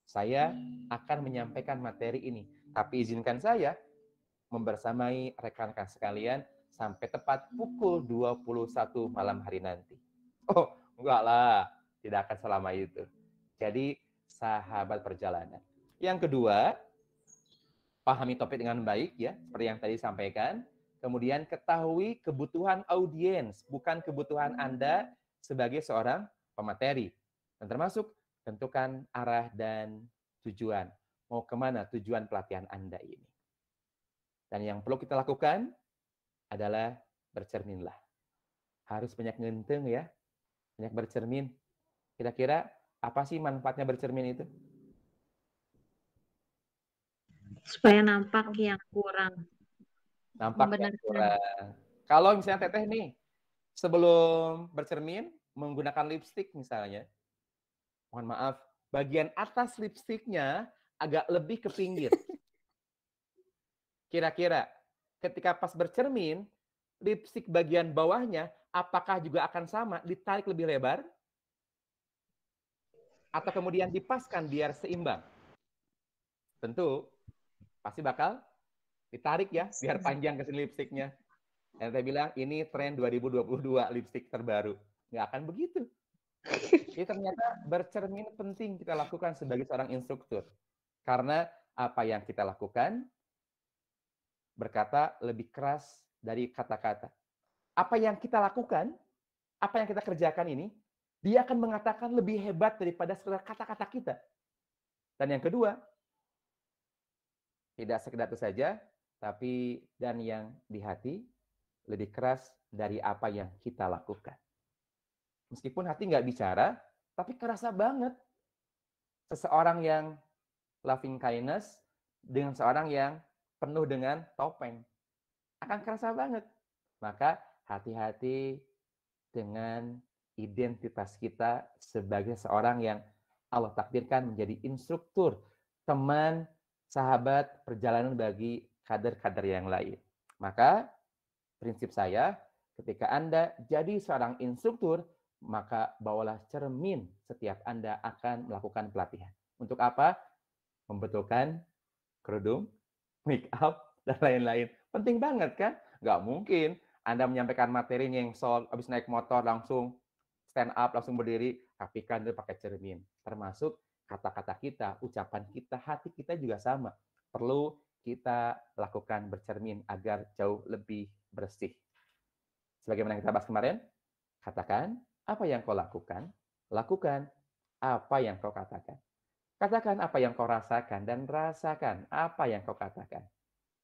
Speaker 1: saya akan menyampaikan materi ini. Tapi izinkan saya membersamai rekan-rekan sekalian sampai tepat pukul 21 malam hari nanti. Oh, enggak lah. Tidak akan selama itu. Jadi, sahabat perjalanan. Yang kedua, pahami topik dengan baik, ya, seperti yang tadi sampaikan. Kemudian ketahui kebutuhan audiens, bukan kebutuhan Anda sebagai seorang pemateri. Dan termasuk tentukan arah dan tujuan. Mau kemana tujuan pelatihan Anda ini. Dan yang perlu kita lakukan adalah bercerminlah. Harus banyak ngenteng, ya. Banyak bercermin. Kira-kira apa sih manfaatnya bercermin itu?
Speaker 6: Supaya nampak yang kurang.
Speaker 1: Nampak yang kurang. Kalau misalnya Teteh nih, sebelum bercermin, menggunakan lipstik misalnya, mohon maaf, bagian atas lipstiknya agak lebih ke pinggir. Kira-kira ketika pas bercermin, lipstik bagian bawahnya apakah juga akan sama, ditarik lebih lebar? Atau kemudian dipaskan biar seimbang? Tentu, pasti bakal ditarik ya, biar panjang ke sini lipstiknya. Dan saya bilang, ini tren 2022 lipstik terbaru. Nggak akan begitu. Jadi ternyata bercermin penting kita lakukan sebagai seorang instruktur. Karena apa yang kita lakukan berkata lebih keras dari kata-kata. Apa yang kita lakukan, apa yang kita kerjakan ini, dia akan mengatakan lebih hebat daripada kata-kata kita. Dan yang kedua, tidak sekedar itu saja, tapi dan yang di hati lebih keras dari apa yang kita lakukan. Meskipun hati nggak bicara, tapi kerasa banget. Seseorang yang loving kindness dengan seorang yang penuh dengan topeng. Akan kerasa banget. Maka hati-hati dengan identitas kita sebagai seorang yang Allah takdirkan menjadi instruktur, teman, sahabat, perjalanan bagi kader-kader yang lain. Maka prinsip saya, ketika Anda jadi seorang instruktur, maka bawalah cermin setiap Anda akan melakukan pelatihan. Untuk apa? Membetulkan kerudung, make up, dan lain-lain. Penting banget kan? Nggak mungkin Anda menyampaikan materi nyengsol, habis naik motor langsung stand up, langsung berdiri, tapi kan itu pakai cermin. Termasuk kata-kata kita, ucapan kita, hati kita juga sama. Perlu kita lakukan bercermin agar jauh lebih bersih. Sebagaimana kita bahas kemarin, katakan apa yang kau lakukan, lakukan apa yang kau katakan. Katakan apa yang kau rasakan dan rasakan apa yang kau katakan.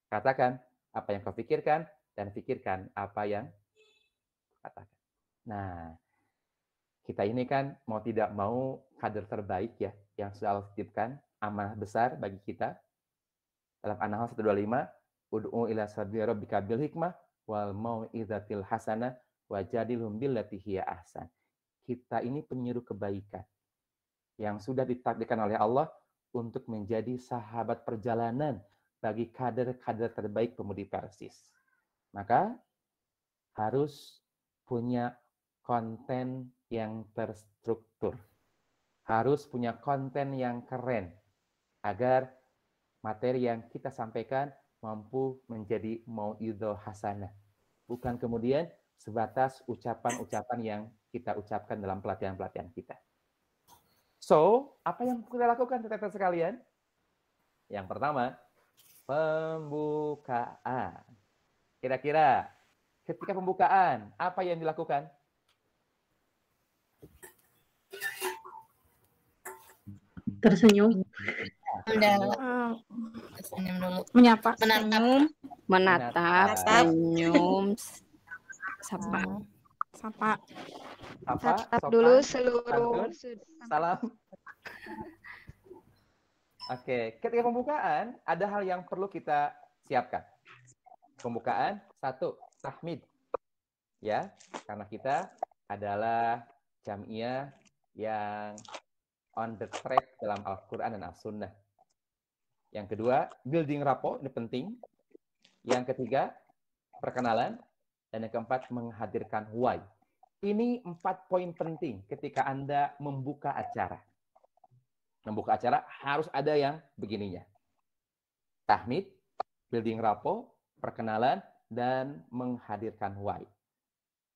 Speaker 1: Katakan apa yang kau pikirkan dan pikirkan apa yang kau katakan. Nah, kita ini kan mau tidak mau kader terbaik ya yang sudah Allah titipkan, amanah besar bagi kita. Dalam An-Nahl 125, ud'u ila sabili rabbika bil hikmah wal mau'izatil hasanah wajadilhum billati hiya ahsan. Kita ini penyuruh kebaikan yang sudah ditakdirkan oleh Allah untuk menjadi sahabat perjalanan bagi kader-kader terbaik pemudi Persis. Maka harus punya konten yang terstruktur. Harus punya konten yang keren agar materi yang kita sampaikan mampu menjadi mau'idhah hasanah. Bukan kemudian sebatas ucapan-ucapan yang kita ucapkan dalam pelatihan-pelatihan kita. So, apa yang kita lakukan teman-teman sekalian? Yang pertama, pembukaan. Kira-kira ketika pembukaan, apa yang dilakukan?
Speaker 6: Tersenyum.
Speaker 2: Senyum dulu.
Speaker 6: Menyapa.
Speaker 2: Menatap.
Speaker 5: Menatap, senyum, sapa.
Speaker 6: Sapa.
Speaker 3: Tatap
Speaker 1: sopan,
Speaker 3: dulu seluruh
Speaker 1: santun, salam. Oke, ketika pembukaan ada hal yang perlu kita siapkan. Pembukaan, satu, tahmid. Ya, karena kita adalah jamiah yang on the track dalam Al-Quran dan As-Sunnah. Yang kedua, building rapport, ini penting. Yang ketiga, perkenalan. Dan yang keempat, menghadirkan why. Ini 4 poin penting ketika Anda membuka acara. Membuka acara harus ada yang begininya. Tahmid, building rapport, perkenalan, dan menghadirkan why.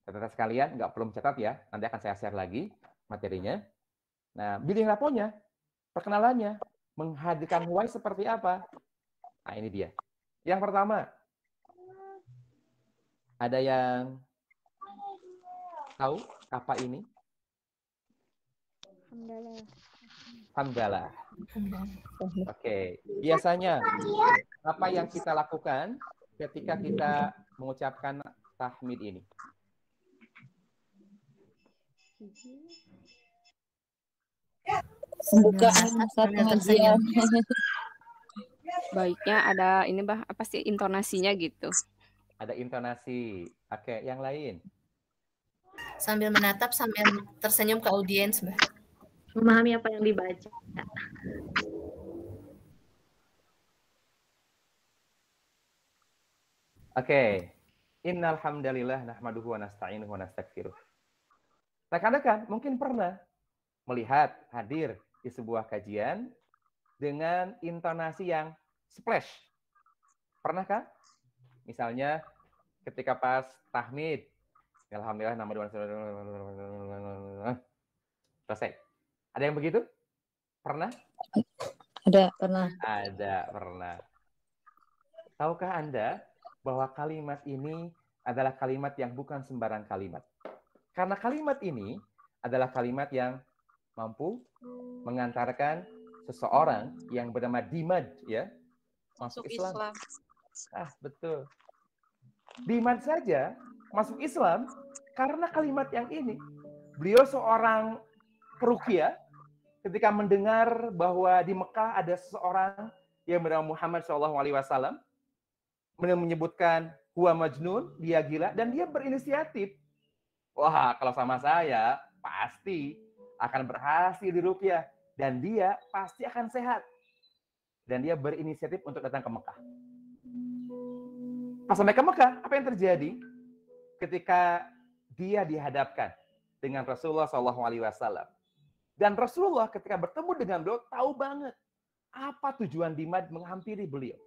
Speaker 1: Teman-teman sekalian, nggak perlu mencatat ya. Nanti akan saya share lagi materinya. Nah, building rapport-nya, perkenalannya, menghadirkan why seperti apa? Nah, ini dia. Yang pertama, ada yang tahu apa ini? Hamdalah. Oke. Biasanya, apa yang kita lakukan ketika kita mengucapkan tahmid ini?
Speaker 7: Pembukaan saat pengajian.
Speaker 5: Baiknya ada ini apa sih intonasinya gitu.
Speaker 1: Ada intonasi. Oke, yang lain?
Speaker 2: Sambil menatap, sambil tersenyum ke audiens, Mbak.
Speaker 6: Memahami apa yang dibaca.
Speaker 1: Oke. Innal hamdalillah nahmaduhu wa nasta'inuhu wa nastaghfiruh. Rekan-rekan mungkin pernah melihat hadir di sebuah kajian dengan intonasi yang splash. Pernahkah? Misalnya ketika pas tahmid, alhamdulillah nahmaduhu wa nasta'inuhu. Selesai. Ada yang begitu? Pernah?
Speaker 7: Ada, pernah.
Speaker 1: Ada, pernah. Tahukah Anda bahwa kalimat ini adalah kalimat yang bukan sembarang kalimat? Karena kalimat ini adalah kalimat yang mampu mengantarkan seseorang yang bernama Dimad ya masuk Islam. Ah, betul. Dimad saja masuk Islam karena kalimat yang ini. Beliau seorang peruqyah ketika mendengar bahwa di Mekah ada seseorang yang bernama Muhammad SAW menyebutkan huwa majnun, dia gila, dan dia berinisiatif. Wah, kalau sama saya, pasti akan berhasil di ruqyah. Dan dia pasti akan sehat. Dan dia berinisiatif untuk datang ke Mekah. Pas sampai ke Mekah, apa yang terjadi? Ketika dia dihadapkan dengan Rasulullah SAW. Dan Rasulullah ketika bertemu dengan beliau, tahu banget apa tujuan Dimad menghampiri beliau.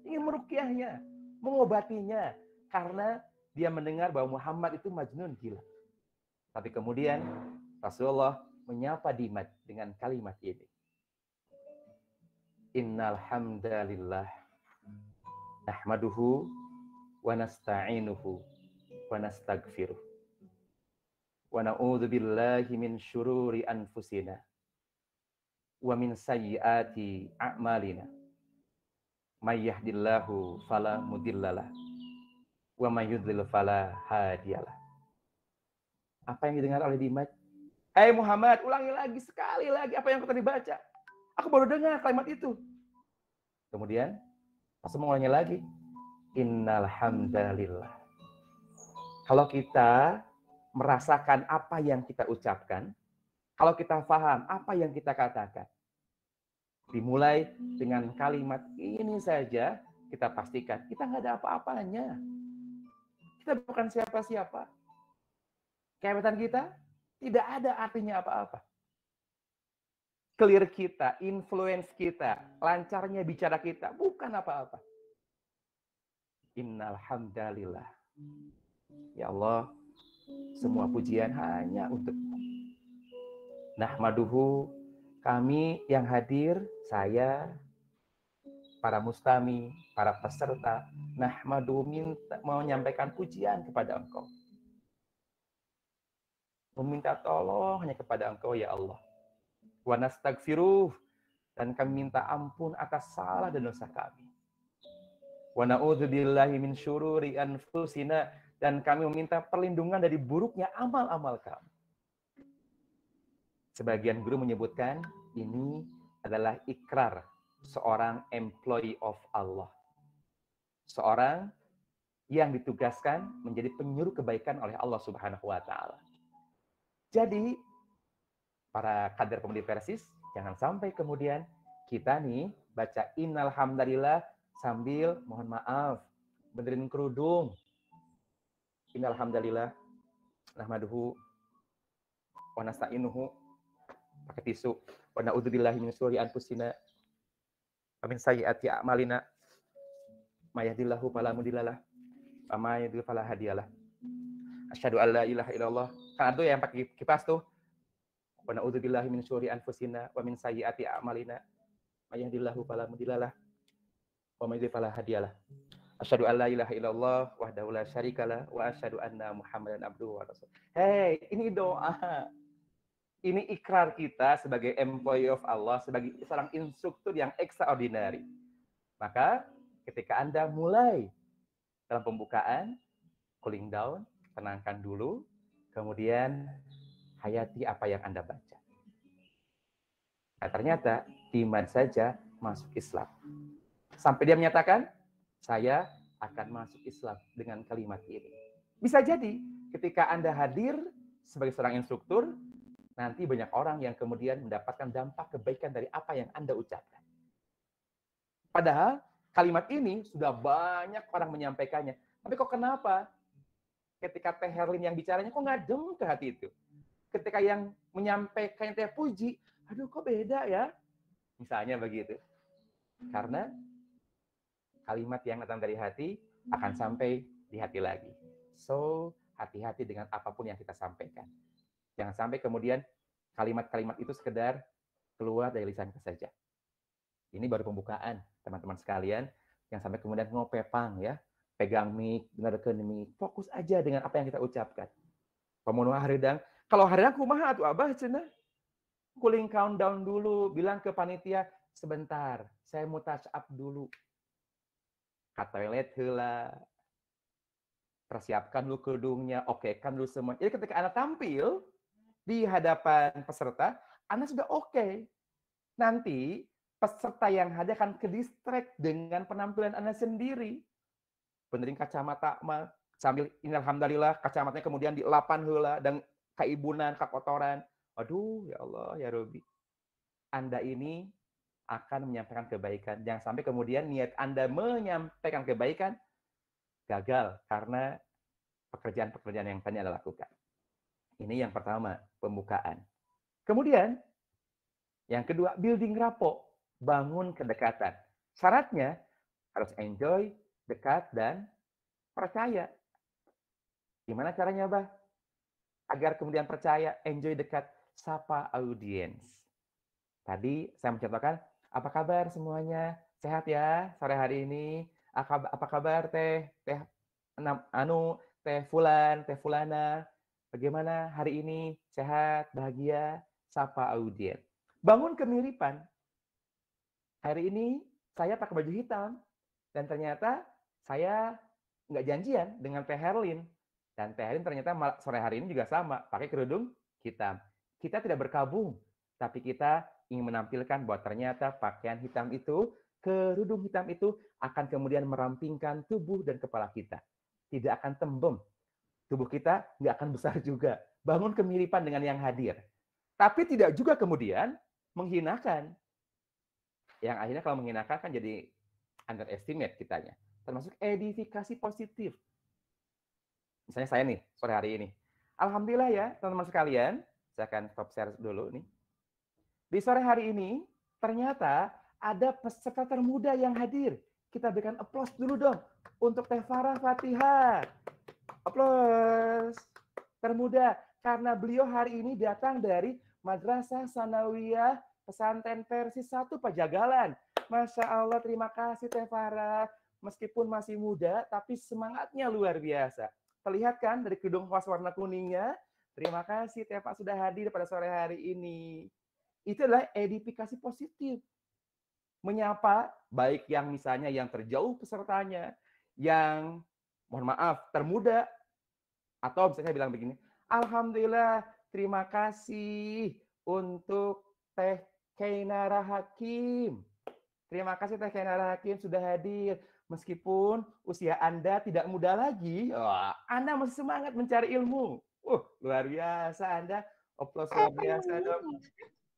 Speaker 1: Ingin meruqyahnya, mengobatinya. Karena dia mendengar bahwa Muhammad itu majnun, gila. Tapi kemudian Rasulullah menyapa Dimad dengan kalimat ini. Innal hamdalillah Nahmaduhu wa nasta'inuhu wa nastaghfiruh. Wa na'udzu billahi min syururi anfusina wa min sayyiati a'malina. May yahdihillahu fala mudhillalah wa may yudhlil fala hadiyalah. Apa yang didengar oleh Dimas? Hai Muhammad, ulangi lagi sekali lagi apa yang tadi baca. Aku baru dengar kalimat itu. Kemudian pas mengulangi lagi, innal hamdalillah. Kalau kita merasakan apa yang kita ucapkan, kalau kita paham apa yang kita katakan, dimulai dengan kalimat ini saja, kita pastikan kita nggak ada apa-apanya. Kita bukan siapa-siapa. Kehebatan kita tidak ada artinya apa-apa. Clear kita, influence kita, lancarnya bicara kita, bukan apa-apa. Innal hamdalillah. Ya Allah, semua pujian hanya untuk-Mu. Nahmaduhu, kami yang hadir, saya, para mustami, para peserta, nahmadu minta menyampaikan pujian kepada Engkau. Meminta tolong hanya kepada Engkau ya Allah. Wa nastaghfiruh, dan kami minta ampun atas salah dan dosa kami. Wa na'udzubillahi min syururi anfusina, dan kami meminta perlindungan dari buruknya amal-amal kami. Sebagian guru menyebutkan ini adalah ikrar seorang employee of Allah. Seorang yang ditugaskan menjadi penyuruh kebaikan oleh Allah Subhanahu wa taala. Jadi para kader Komedi Persis, jangan sampai kemudian kita nih baca innal hamdalillah sambil mohon maaf benerin kerudung. Innal hamdalillah nahmaduhu wa nasta'inuhu pakai tisu wa na'udzubillahi min syururi anfusina wa min sayyiati a'malina may yahdihillahu fala mudhillalah wa may yudhlil fala hadiyalah. Asyhadu an la ilaha illallah. Kan ada yang pakai kipas tuh. Wa na'udzubillahi min syururi anfusina wa min sayyiati a'malina may yahdihillahu fala mudhillalah wa may yudhlil fala hadiyalah. Asyhadu an la ilaha illallah wahdahu la syarikalah wa asyhadu anna Muhammadan abduhu wa rasuluh. Hey, ini doa. Ini ikrar kita sebagai employee of Allah, sebagai seorang instruktur yang extraordinary. Maka ketika Anda mulai dalam pembukaan, cooling down, tenangkan dulu, kemudian hayati apa yang Anda baca. Nah, ternyata Dimas saja masuk Islam. Sampai dia menyatakan, saya akan masuk Islam dengan kalimat ini. Bisa jadi ketika Anda hadir sebagai seorang instruktur, nanti banyak orang yang kemudian mendapatkan dampak kebaikan dari apa yang Anda ucapkan. Padahal kalimat ini sudah banyak orang menyampaikannya. Tapi kok kenapa ketika Teh Herlin yang bicaranya kok ngadem ke hati itu? Ketika yang menyampaikan Teh Puji, aduh kok beda ya? Misalnya begitu. Karena kalimat yang datang dari hati akan sampai di hati lagi. So, hati-hati dengan apapun yang kita sampaikan. Jangan sampai kemudian kalimat-kalimat itu sekedar keluar dari lisan kita saja. Ini baru pembukaan, teman-teman sekalian, yang sampai kemudian ngopepang ya, pegang mic, dengarkan mic, fokus aja dengan apa yang kita ucapkan. Pemenuh haridang, kalau haridang kumaha atuh Abah cenah. Cooling countdown dulu, bilang ke panitia, sebentar, saya mau touch up dulu. Ke toilet heula. Persiapkan dulu kerudungnya, okekan dulu semua. Jadi ketika Anda tampil di hadapan peserta, Anda sudah oke. Nanti peserta yang hadir akan ke-distract dengan penampilan Anda sendiri. Benerin kacamata sambil alhamdulillah kacamatanya kemudian dilapan heula dan kaibunan, kakotoran. Aduh, ya Allah, ya Robi. Anda ini akan menyampaikan kebaikan. Jangan sampai kemudian niat Anda menyampaikan kebaikan gagal karena pekerjaan-pekerjaan yang tadi Anda lakukan. Ini yang pertama, pembukaan. Kemudian, yang kedua, building rapport, bangun kedekatan. Syaratnya harus enjoy, dekat, dan percaya. Gimana caranya, Bah? Agar kemudian percaya, enjoy, dekat, sapa audiens. Tadi saya mencontohkan, apa kabar semuanya? Sehat ya sore hari ini? Apa kabar teh teh Fulan, teh Fulana? Bagaimana hari ini? Sehat, bahagia? Sapa audien. Bangun kemiripan. Hari ini saya pakai baju hitam dan ternyata saya nggak janjian dengan Teh Herlin. Dan Teh Herlin ternyata sore hari ini juga sama, pakai kerudung hitam. Kita tidak berkabung, tapi kita ingin menampilkan bahwa ternyata pakaian hitam itu, kerudung hitam itu akan kemudian merampingkan tubuh dan kepala kita. Tidak akan tembem. Tubuh kita nggak akan besar juga. Bangun kemiripan dengan yang hadir. Tapi tidak juga kemudian menghinakan. Yang akhirnya kalau menghinakan kan jadi underestimate kitanya. Termasuk edifikasi positif. Misalnya saya nih, sore hari ini. Alhamdulillah ya, teman-teman sekalian. Saya akan stop share dulu nih. Di sore hari ini, ternyata ada peserta termuda yang hadir. Kita berikan aplaus dulu dong untuk Teh Farah Fatihah. Aplaus. Termuda, karena beliau hari ini datang dari Madrasah Sanawiyah Pesantren versi 1 Pajagalan. Masya Allah, terima kasih Teh Farah. Meskipun masih muda, tapi semangatnya luar biasa. Terlihat kan dari kerudung khas warna kuningnya? Terima kasih Teh Pak sudah hadir pada sore hari ini. Itu adalah edifikasi positif. Menyapa, baik yang misalnya yang terjauh pesertanya, yang mohon maaf, termuda, atau misalnya bilang begini, Alhamdulillah, terima kasih untuk Teh Kainara Hakim. Terima kasih Teh Kainara Hakim sudah hadir. Meskipun usia Anda tidak muda lagi, Anda masih semangat mencari ilmu. Luar biasa Anda. Aplaus luar biasa dong.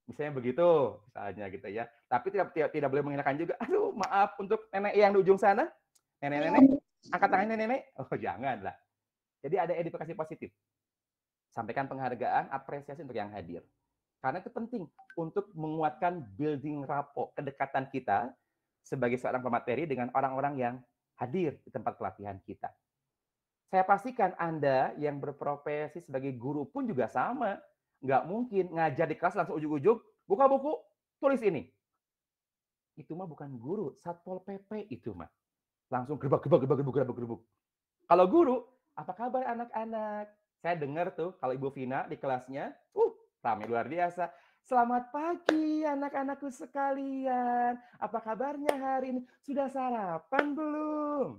Speaker 1: Misalnya begitu, misalnya gitu ya. Tapi tidak boleh menghinakan juga. Aduh, maaf untuk nenek yang di ujung sana. Nenek-nenek, angkat tangannya nenek. Oh, janganlah. Jadi ada edukasi positif. Sampaikan penghargaan, apresiasi untuk yang hadir. Karena itu penting untuk menguatkan building rapport, kedekatan kita sebagai seorang pemateri dengan orang-orang yang hadir di tempat pelatihan kita. Saya pastikan Anda yang berprofesi sebagai guru pun juga sama. Nggak mungkin ngajar di kelas langsung ujug-ujug, buka buku, tulis ini. Itu mah bukan guru, Satpol PP itu mah. Langsung gerbak. Kalau guru, apa kabar anak-anak? Saya dengar tuh kalau Ibu Vina di kelasnya, ramai luar biasa. Selamat pagi anak-anakku sekalian. Apa kabarnya hari ini? Sudah sarapan belum?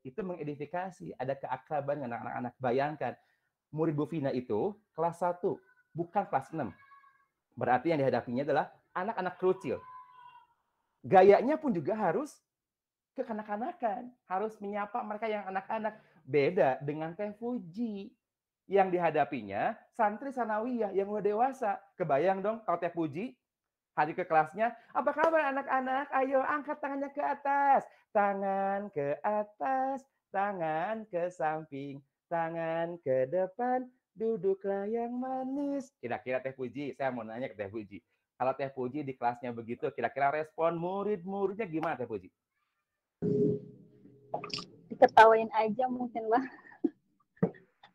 Speaker 1: Itu mengedifikasi, ada keakraban dengan anak-anak. Bayangkan, murid Bu Vina itu kelas 1, bukan kelas 6. Berarti yang dihadapinya adalah anak-anak krucil. Gayanya pun juga harus kekanak-kanakan. Harus menyapa mereka yang anak-anak. Beda dengan Teh Puji. Yang dihadapinya santri sanawiyah yang udah dewasa. Kebayang dong kalau Teh Puji hadir ke kelasnya. Apa kabar anak-anak? Ayo angkat tangannya ke atas. Tangan ke atas, tangan ke samping, tangan ke depan, duduklah yang manis. Kira-kira Teh Puji, saya mau nanya ke Teh Puji. Kalau Teh Puji di kelasnya begitu, kira-kira respon murid-muridnya gimana Teh Puji?
Speaker 8: Diketawain aja mungkin, Bang.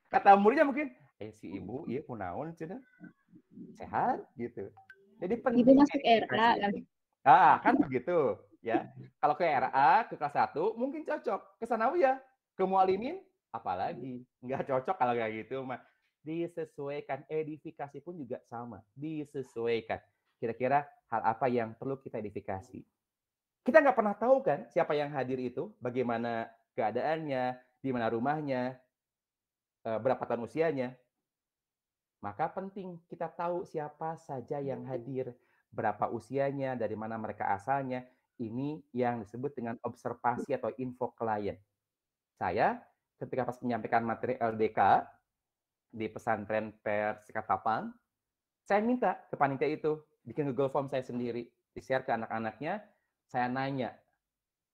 Speaker 1: Kata muridnya mungkin, si ibu, iya kunaon cina sehat gitu. Jadi penting.
Speaker 8: Ibu masuk RA kan?
Speaker 1: Kan begitu ya. Kalau ke RA ke kelas 1 mungkin cocok. Ke sanawiyah, ke mualimin apalagi nggak cocok kalau kayak gitu mah. Disesuaikan, edifikasi pun juga sama, disesuaikan. Kira-kira hal apa yang perlu kita edifikasi. Kita nggak pernah tahu kan siapa yang hadir itu, bagaimana keadaannya, di mana rumahnya, berapa tahun usianya. Maka penting kita tahu siapa saja yang hadir, berapa usianya, dari mana mereka asalnya. Ini yang disebut dengan observasi atau info klien. Saya ketika pas menyampaikan materi LDK di pesantren Pers Katapang, saya minta ke panitia itu bikin Google Form saya sendiri, di-share ke anak-anaknya. Saya nanya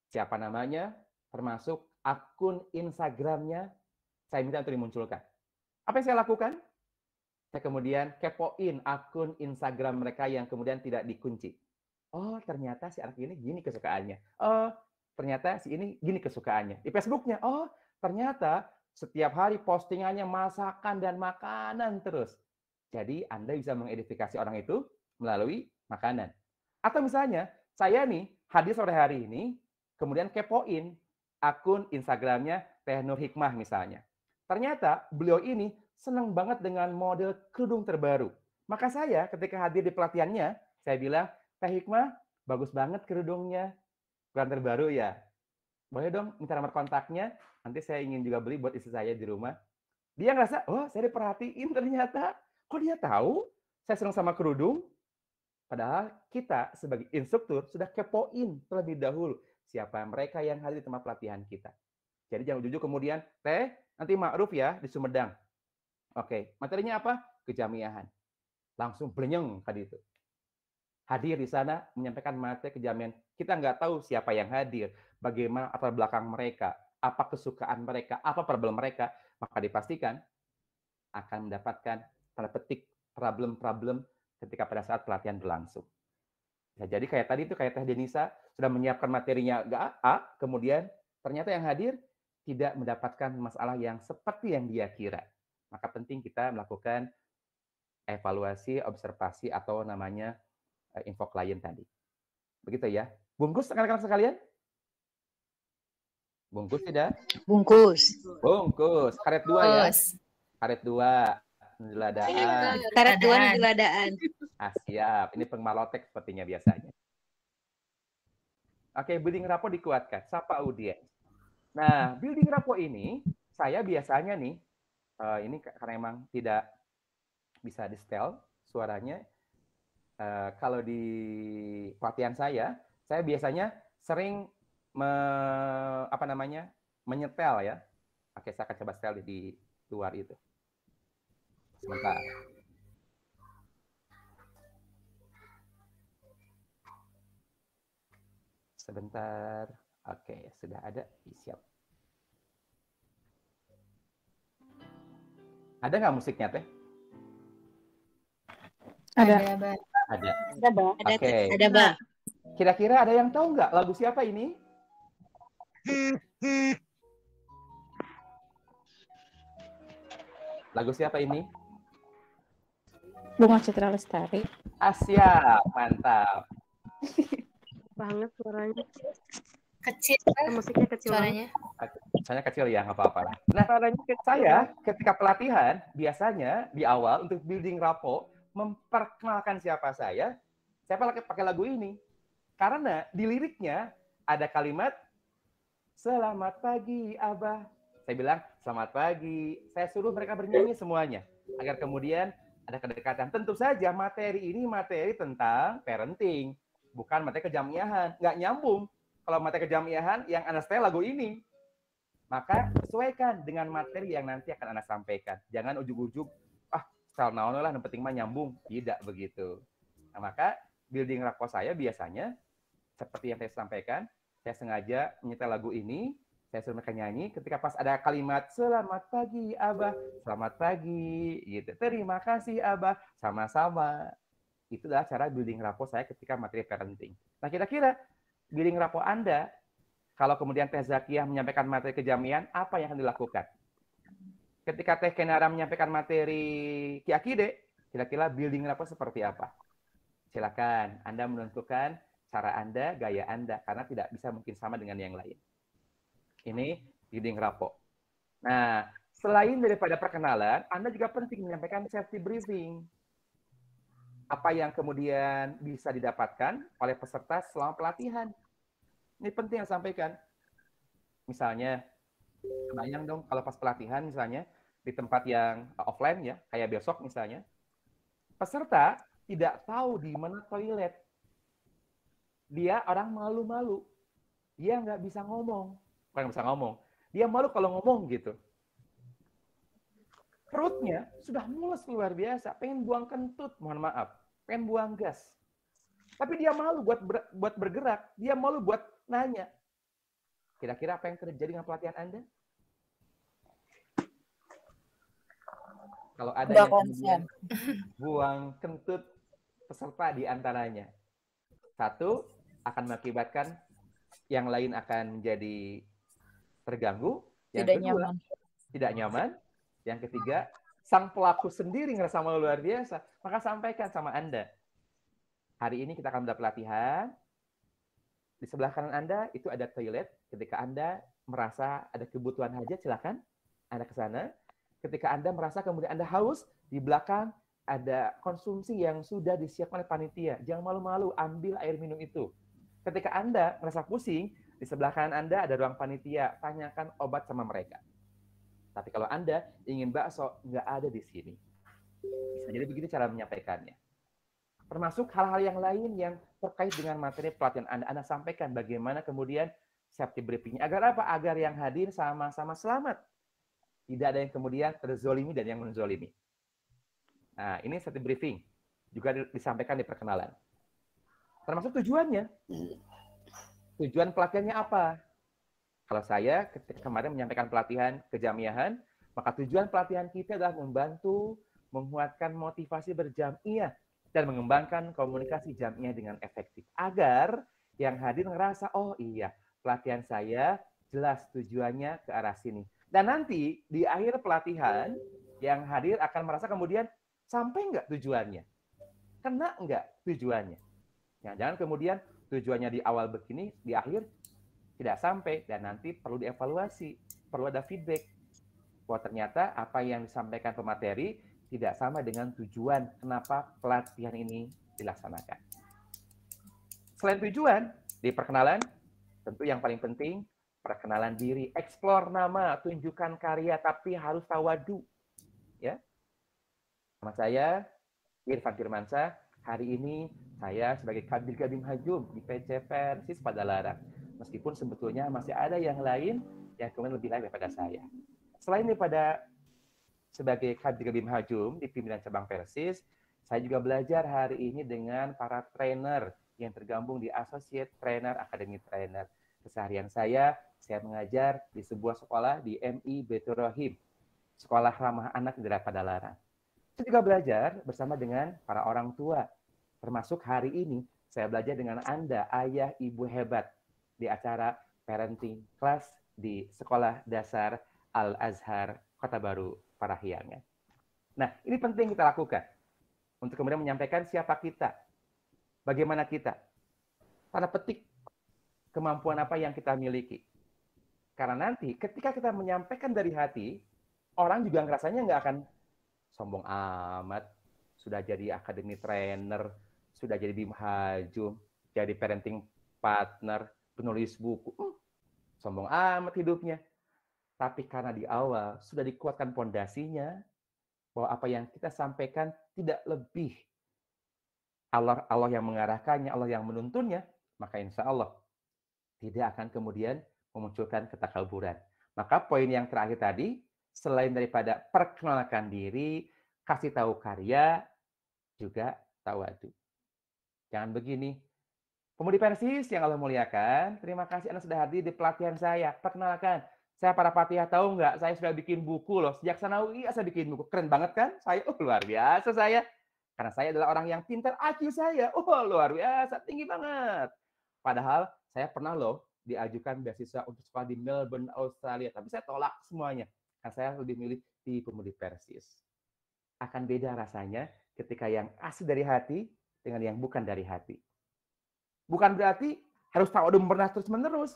Speaker 1: siapa namanya, termasuk akun Instagramnya, saya minta untuk dimunculkan. Apa yang saya lakukan? Saya kemudian kepoin akun Instagram mereka yang kemudian tidak dikunci. Oh, ternyata si anak ini gini kesukaannya. Oh, ternyata si ini gini kesukaannya. Di Facebooknya, oh, ternyata setiap hari postingannya masakan dan makanan terus. Jadi Anda bisa mengedifikasi orang itu melalui makanan. Atau misalnya, saya nih hadir sore hari ini, kemudian kepoin akun Instagramnya Teh Nur Hikmah misalnya. Ternyata beliau ini senang banget dengan model kerudung terbaru. Maka saya ketika hadir di pelatihannya, saya bilang, Teh Hikmah, bagus banget kerudungnya. Bukan terbaru ya? Boleh dong minta nomor kontaknya, nanti saya ingin juga beli buat istri saya di rumah. Dia ngerasa, oh saya diperhatiin ternyata. Kok dia tahu saya senang sama kerudung? Padahal kita sebagai instruktur sudah kepoin terlebih dahulu siapa mereka yang hadir di tempat pelatihan kita. Jadi jangan ujug-ujug kemudian, Teh, nanti ma'ruf ya di Sumedang. Oke, materinya apa? Kejamiahan. Langsung blenyeng tadi itu. Hadir di sana menyampaikan materi kejamiahan. Kita nggak tahu siapa yang hadir, bagaimana latar belakang mereka, apa kesukaan mereka, apa problem mereka, maka dipastikan akan mendapatkan tanda petik problem-problem ketika pada saat pelatihan berlangsung. Nah, jadi kayak tadi itu kayak Teh Denisa sudah menyiapkan materinya A, kemudian ternyata yang hadir tidak mendapatkan masalah yang seperti yang dia kira. Maka penting kita melakukan evaluasi, observasi atau namanya info klien tadi. Begitu ya. Bungkus rekan-rekan sekalian? Bungkus tidak?
Speaker 7: Bungkus.
Speaker 1: Bungkus. Karet 2 ya. Karet 2. Jeladaan.
Speaker 7: Karet 2 jeladaan.
Speaker 1: Siap. Ini pengmalotek sepertinya biasanya. Oke, building rapport dikuatkan. Sapa audiens. Nah, building rapport ini, saya biasanya nih, ini karena emang tidak bisa di-setel suaranya, kalau di pelatihan saya biasanya sering menyetel ya. Oke, saya akan coba setel di luar itu. Sebentar. Sebentar. Oke, sudah ada. Siap. Ada nggak musiknya, Teh?
Speaker 2: Ada.
Speaker 1: Ada.
Speaker 7: Oke.
Speaker 6: Ada, Mbak.
Speaker 1: Kira-kira ada yang tahu nggak lagu siapa ini? Lagu siapa ini?
Speaker 5: Bunga Citra Lestari.
Speaker 1: Siap, mantap.
Speaker 6: Banget suaranya.
Speaker 2: Kecil.
Speaker 6: Musiknya kecil
Speaker 2: suaranya.
Speaker 1: Saya kecil ya, nggak apa-apa. Nah, saya ketika pelatihan biasanya di awal untuk building rapport memperkenalkan siapa saya pakai lagu ini. Karena di liriknya ada kalimat selamat pagi Abah. Saya bilang selamat pagi. Saya suruh mereka bernyanyi semuanya agar kemudian ada kedekatan. Tentu saja materi ini materi tentang parenting, bukan materi kejamiahan. Nggak nyambung. Kalau materi kejamiahan yang Anda setel lagu ini. Maka sesuaikan dengan materi yang nanti akan Anda sampaikan. Jangan ujug-ujug, style naon lah, yang penting mah nyambung. Tidak begitu. Nah, maka building rapport saya biasanya seperti yang saya sampaikan, saya sengaja menyetel lagu ini, saya suruh mereka nyanyi, ketika pas ada kalimat, selamat pagi Abah, selamat pagi, gitu. Terima kasih Abah, sama-sama. Itulah cara building rapport saya ketika materi parenting. Nah, kira-kira building rapport Anda, kalau kemudian Teh Zakiyah menyampaikan materi kejamian, apa yang akan dilakukan? Ketika Teh Kenara menyampaikan materi Kiakide, kira-kira building rapport seperti apa? Silakan Anda menentukan cara Anda, gaya Anda, karena tidak bisa mungkin sama dengan yang lain. Ini building rapport. Nah, selain daripada perkenalan, Anda juga penting menyampaikan safety briefing. Apa yang kemudian bisa didapatkan oleh peserta selama pelatihan. Ini penting yang sampaikan. Misalnya, kebayang dong kalau pas pelatihan misalnya, di tempat yang offline ya, kayak besok misalnya, peserta tidak tahu di mana toilet. Dia orang malu-malu. Dia nggak bisa ngomong. Bukan bisa ngomong. Dia malu kalau ngomong gitu. Perutnya sudah mules luar biasa. Pengen buang kentut, mohon maaf. Pengen buang gas. Tapi dia malu buat bergerak. Dia malu buat nanya. Kira-kira apa yang terjadi dengan pelatihan Anda? Kalau ada yang kemudian buang kentut peserta di antaranya. Satu, akan mengakibatkan yang lain akan menjadi terganggu. Yang
Speaker 7: Tidak
Speaker 1: kedua,
Speaker 7: nyaman.
Speaker 1: Tidak nyaman. Yang ketiga, sang pelaku sendiri ngerasa malu luar biasa. Maka sampaikan sama Anda. Hari ini kita akan melakukan pelatihan. Di sebelah kanan Anda itu ada toilet. Ketika Anda merasa ada kebutuhan hajat, silakan Anda ke sana. Ketika Anda merasa kemudian Anda haus, di belakang ada konsumsi yang sudah disiapkan oleh panitia. Jangan malu-malu, ambil air minum itu. Ketika Anda merasa pusing, di sebelah kanan Anda ada ruang panitia. Tanyakan obat sama mereka. Tapi kalau Anda ingin bakso, nggak ada di sini. Bisa jadi begitu cara menyampaikannya. Termasuk hal-hal yang lain yang terkait dengan materi pelatihan Anda sampaikan bagaimana kemudian safety briefing. Agar apa? Agar yang hadir sama-sama selamat. Tidak ada yang kemudian terzolimi dan yang menzolimi. Nah, ini safety briefing. Juga disampaikan di perkenalan. Termasuk tujuannya. Tujuan pelatihannya apa? Kalau saya kemarin menyampaikan pelatihan kejamiahan, maka tujuan pelatihan kita adalah membantu menguatkan motivasi berjamiah dan mengembangkan komunikasi jamiah dengan efektif. Agar yang hadir ngerasa, oh iya, pelatihan saya jelas tujuannya ke arah sini. Dan nanti di akhir pelatihan, yang hadir akan merasa kemudian, sampai nggak tujuannya? Kena nggak tujuannya? Nah, jangan kemudian tujuannya di awal begini, di akhir tidak sampai, dan nanti perlu dievaluasi, perlu ada feedback. Bahwa ternyata apa yang disampaikan pemateri tidak sama dengan tujuan kenapa pelatihan ini dilaksanakan. Selain tujuan, di perkenalan, tentu yang paling penting, perkenalan diri, eksplor nama, tunjukkan karya, tapi harus tawadu. Ya. Nama saya, Irfan Firmansyah. Hari ini saya sebagai Kadil Gabim Hajum di PC Persis Padalarang. Meskipun sebetulnya masih ada yang lain yang kemudian lebih lain daripada saya. Selain daripada sebagai Kadil Gabim Hajum di pimpinan cabang Persis, saya juga belajar hari ini dengan para trainer yang tergabung di Associate Trainer Academy Trainer. Keseharian saya mengajar di sebuah sekolah di MI Baitur Rahim, sekolah ramah anak di daerah Padalarang. Saya juga belajar bersama dengan para orang tua. Termasuk hari ini, saya belajar dengan Anda, ayah, ibu hebat, di acara parenting class di Sekolah Dasar Al-Azhar, Kota Baru, Parahyangan. Nah, ini penting kita lakukan. Untuk kemudian menyampaikan siapa kita, bagaimana kita. Tanda petik kemampuan apa yang kita miliki. Karena nanti ketika kita menyampaikan dari hati, orang juga ngerasanya nggak akan sombong amat, sudah jadi academy trainer, sudah jadi Bim Hajum, jadi parenting partner, penulis buku. Sombong amat hidupnya. Tapi karena di awal sudah dikuatkan pondasinya, bahwa apa yang kita sampaikan tidak lebih Allah yang mengarahkannya, Allah yang menuntunnya, maka insya Allah tidak akan kemudian memunculkan ketakabburan. Maka poin yang terakhir tadi, selain daripada perkenalkan diri, kasih tahu karya, juga tawadu. Jangan begini. Pemudi Persis yang Allah muliakan, terima kasih Anda sudah hadir di pelatihan saya. Perkenalkan, saya para Fatihah tahu nggak? Saya sudah bikin buku loh. Sejak Sanawi saya bikin buku. Keren banget kan? Saya, luar biasa saya. Karena saya adalah orang yang pintar, IQ saya, luar biasa, tinggi banget. Padahal saya pernah loh diajukan beasiswa untuk sekolah di Melbourne, Australia. Tapi saya tolak semuanya. Karena saya lebih milih di Pemudi Persis. Akan beda rasanya ketika yang asli dari hati dengan yang bukan dari hati. Bukan berarti harus tawadu pernah terus-menerus.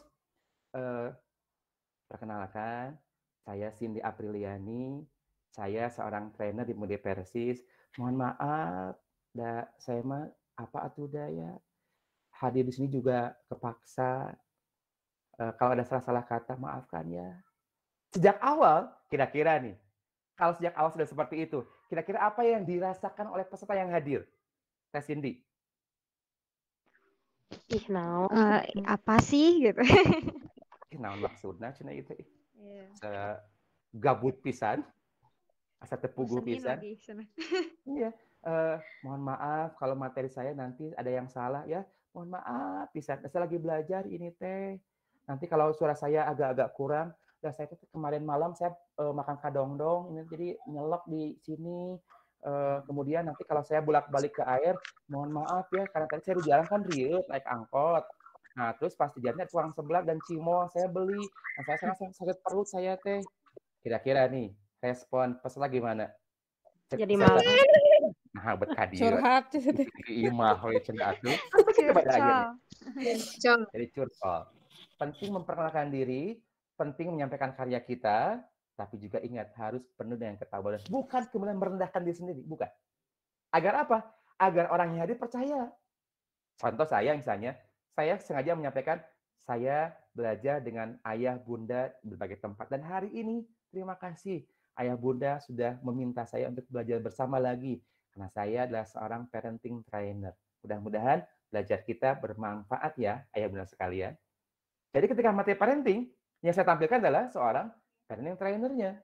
Speaker 1: Perkenalkan, saya Cindy Apriliani. Saya seorang trainer di Pemudi Persis. Mohon maaf, saya mah apa atuh daya. Hadir di sini juga kepaksa. Kalau ada salah-salah kata, maafkan ya. Sejak awal, kira-kira nih, kalau sejak awal sudah seperti itu, kira-kira apa yang dirasakan oleh peserta yang hadir? Teh Cindy.
Speaker 6: Ih, naon.
Speaker 3: Apa sih gitu?
Speaker 1: Naon maksudnya cina itu? Gabut pisan. Asa tepuguh pisan. Iya. Mohon maaf kalau materi saya nanti ada yang salah ya. Mohon maaf pisan. Saya lagi belajar ini teh. Nanti kalau suara saya agak-agak kurang, dan saya kemarin malam saya makan kadongdong, ini jadi nyelok di sini. Kemudian nanti kalau saya bolak-balik ke air, mohon maaf ya, karena tadi saya di jalan kan riut naik angkot. Nah, terus pas di jalannya tuang seblak dan cimol saya beli. Nah, saya sangat sakit perut saya teh. Kira-kira nih, respon peserta gimana?
Speaker 6: Jadi malam.
Speaker 1: Nah, betah dia.
Speaker 9: Curhat.
Speaker 1: Imah we cenah atuh. Jadi curcol. Penting memperkenalkan diri, penting menyampaikan karya kita, tapi juga ingat harus penuh dengan ketabahan. Bukan kemudian merendahkan diri sendiri, bukan. Agar apa? Agar orang yang hadir percaya. Contoh saya misalnya, saya sengaja menyampaikan saya belajar dengan ayah bunda di berbagai tempat dan hari ini terima kasih ayah bunda sudah meminta saya untuk belajar bersama lagi karena saya adalah seorang parenting trainer. Mudah-mudahan belajar kita bermanfaat ya ayah bunda sekalian. Jadi ketika materi parenting yang saya tampilkan adalah seorang parenting trainernya.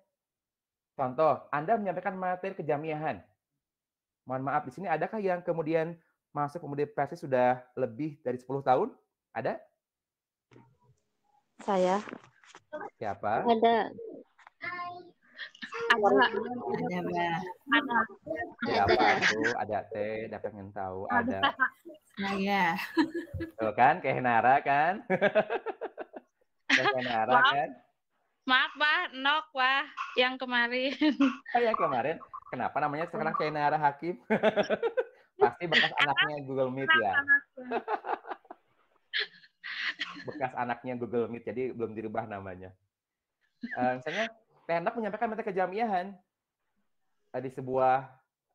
Speaker 1: Contoh, Anda menyampaikan materi kejamiahan. Mohon maaf, di sini adakah yang kemudian masuk pemudi persis sudah lebih dari 10 tahun? Ada?
Speaker 6: Saya.
Speaker 1: Siapa?
Speaker 8: Ada.
Speaker 2: Ada, Mbak.
Speaker 1: Siapa tuh? Ada teh, ada pengen tahu, ada.
Speaker 2: Saya.
Speaker 1: Tuh kan, kayak Nara kan? Kayak Nara kan?
Speaker 10: Maaf, Pak. Nok, Wah. Yang kemarin.
Speaker 1: Yang kemarin. Kenapa namanya sekarang kayak Nara Hakim? Pasti bekas anaknya Google Meet ya. Bekas anaknya Google Meet, jadi belum dirubah namanya. Misalnya, Teh Nok menyampaikan materi kejamiahan di sebuah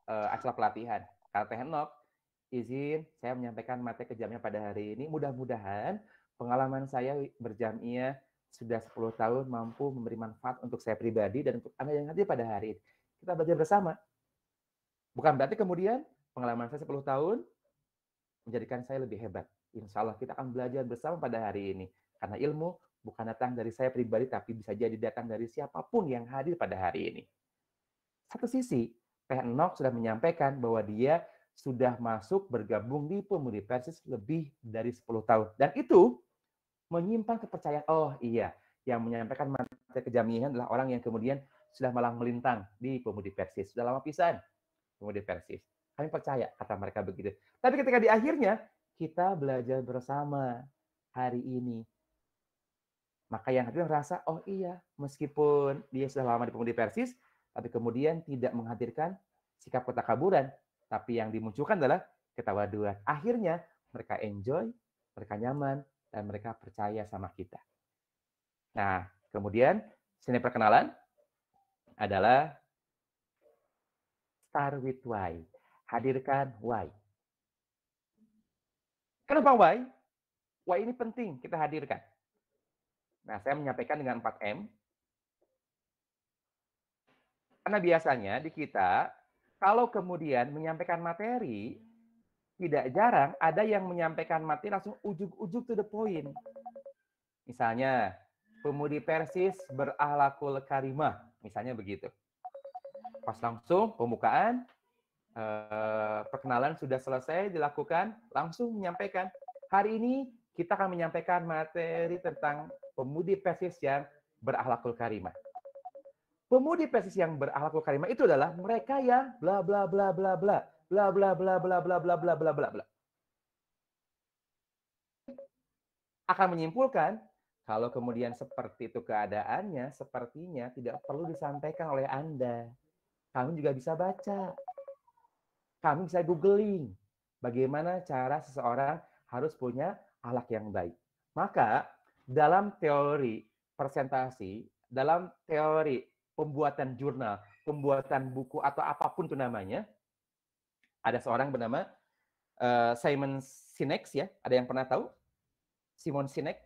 Speaker 1: acara pelatihan. Kalau Teh Nok, izin saya menyampaikan materi kejamiahan pada hari ini. Mudah-mudahan pengalaman saya berjamiah sudah 10 tahun mampu memberi manfaat untuk saya pribadi dan untuk Anda yang hadir pada hari ini. Kita belajar bersama. Bukan berarti kemudian pengalaman saya 10 tahun menjadikan saya lebih hebat. Insya Allah kita akan belajar bersama pada hari ini. Karena ilmu bukan datang dari saya pribadi, tapi bisa jadi datang dari siapapun yang hadir pada hari ini. Satu sisi, Teh Nok sudah menyampaikan bahwa dia sudah masuk bergabung di Pemudi Persis lebih dari 10 tahun. Dan itu menyimpan kepercayaan, oh iya, yang menyampaikan materi kejamiahan adalah orang yang kemudian sudah malang melintang di Pemudi Persis. Sudah lama pisan Pemudi Persis. Kami percaya, kata mereka begitu. Tapi ketika di akhirnya, kita belajar bersama hari ini. Maka yang hadir merasa, oh iya, meskipun dia sudah lama di Pemudi Persis, tapi kemudian tidak menghadirkan sikap ketakaburan. Tapi yang dimunculkan adalah ketawaduan. Akhirnya, mereka enjoy, mereka nyaman, dan mereka percaya sama kita. Nah, kemudian, sini perkenalan adalah Start with why. Hadirkan why. Kenapa why? Why ini penting kita hadirkan. Nah, saya menyampaikan dengan 4M. Karena biasanya di kita, kalau kemudian menyampaikan materi, tidak jarang ada yang menyampaikan materi langsung ujug-ujug to the point. Misalnya, Pemudi Persis berakhlakul karimah. Misalnya begitu. Pas langsung pembukaan, perkenalan sudah selesai dilakukan, langsung menyampaikan. Hari ini kita akan menyampaikan materi tentang Pemudi Persis yang berakhlakul karimah. Pemudi Persis yang berakhlakul karimah itu adalah mereka yang bla bla bla bla bla bla bla bla bla bla bla bla bla bla bla. Akan menyimpulkan kalau kemudian seperti itu keadaannya, sepertinya tidak perlu disampaikan oleh Anda. Kami juga bisa baca. Kami bisa googling bagaimana cara seseorang harus punya akhlak yang baik. Maka dalam teori presentasi, dalam teori pembuatan jurnal, pembuatan buku atau apapun itu namanya, ada seorang bernama Simon Sinek ya. Ada yang pernah tahu? Simon Sinek.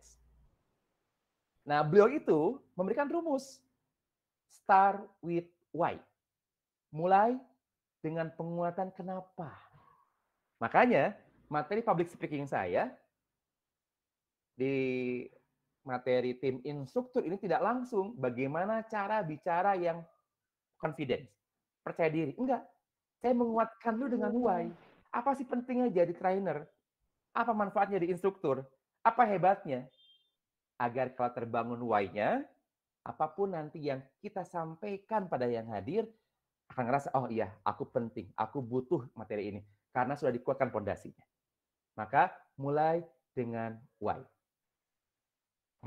Speaker 1: Nah, beliau itu memberikan rumus. Start with why. Mulai dengan penguatan kenapa. Makanya, materi public speaking saya di materi tim instruktur ini tidak langsung bagaimana cara bicara yang confidence, percaya diri. Enggak. Saya menguatkan dulu dengan why. Apa sih pentingnya jadi trainer? Apa manfaatnya jadi instruktur? Apa hebatnya? Agar kalau terbangun why-nya, apapun nanti yang kita sampaikan pada yang hadir, akan ngerasa, oh iya, aku penting, aku butuh materi ini. Karena sudah dikuatkan pondasinya. Maka mulai dengan why.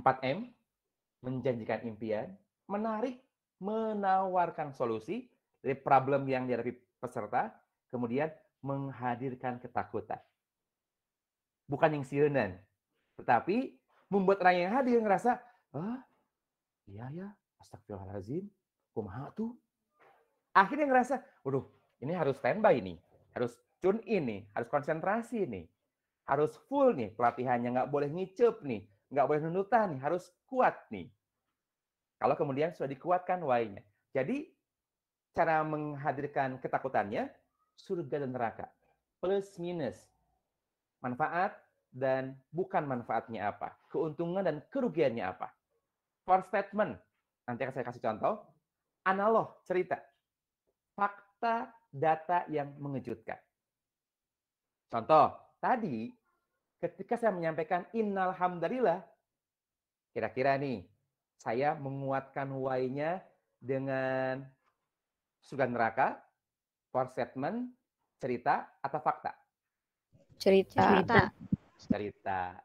Speaker 1: 4M, menjanjikan impian, menarik, menawarkan solusi dari problem yang dihadapi peserta, kemudian menghadirkan ketakutan. Bukan yang sieun, tetapi membuat orang yang hadir ngerasa, iya ya, astagfirullahaladzim, kumaha tuh. Akhirnya ngerasa, waduh, ini harus standby nih, harus tune in nih, harus konsentrasi nih, harus full nih pelatihannya, nggak boleh ngicep nih, nggak boleh nunutan nih, harus kuat nih. Kalau kemudian sudah dikuatkan why-nya. Jadi, cara menghadirkan ketakutannya, surga dan neraka. Plus minus. Manfaat dan bukan manfaatnya apa. Keuntungan dan kerugiannya apa. For statement, nanti akan saya kasih contoh. Analog, cerita. Fakta, data yang mengejutkan. Contoh, tadi ketika saya menyampaikan innal hamdalillah, kira-kira nih, saya menguatkan why-nya dengan surga neraka, for statement, cerita, atau fakta?
Speaker 5: Cerita.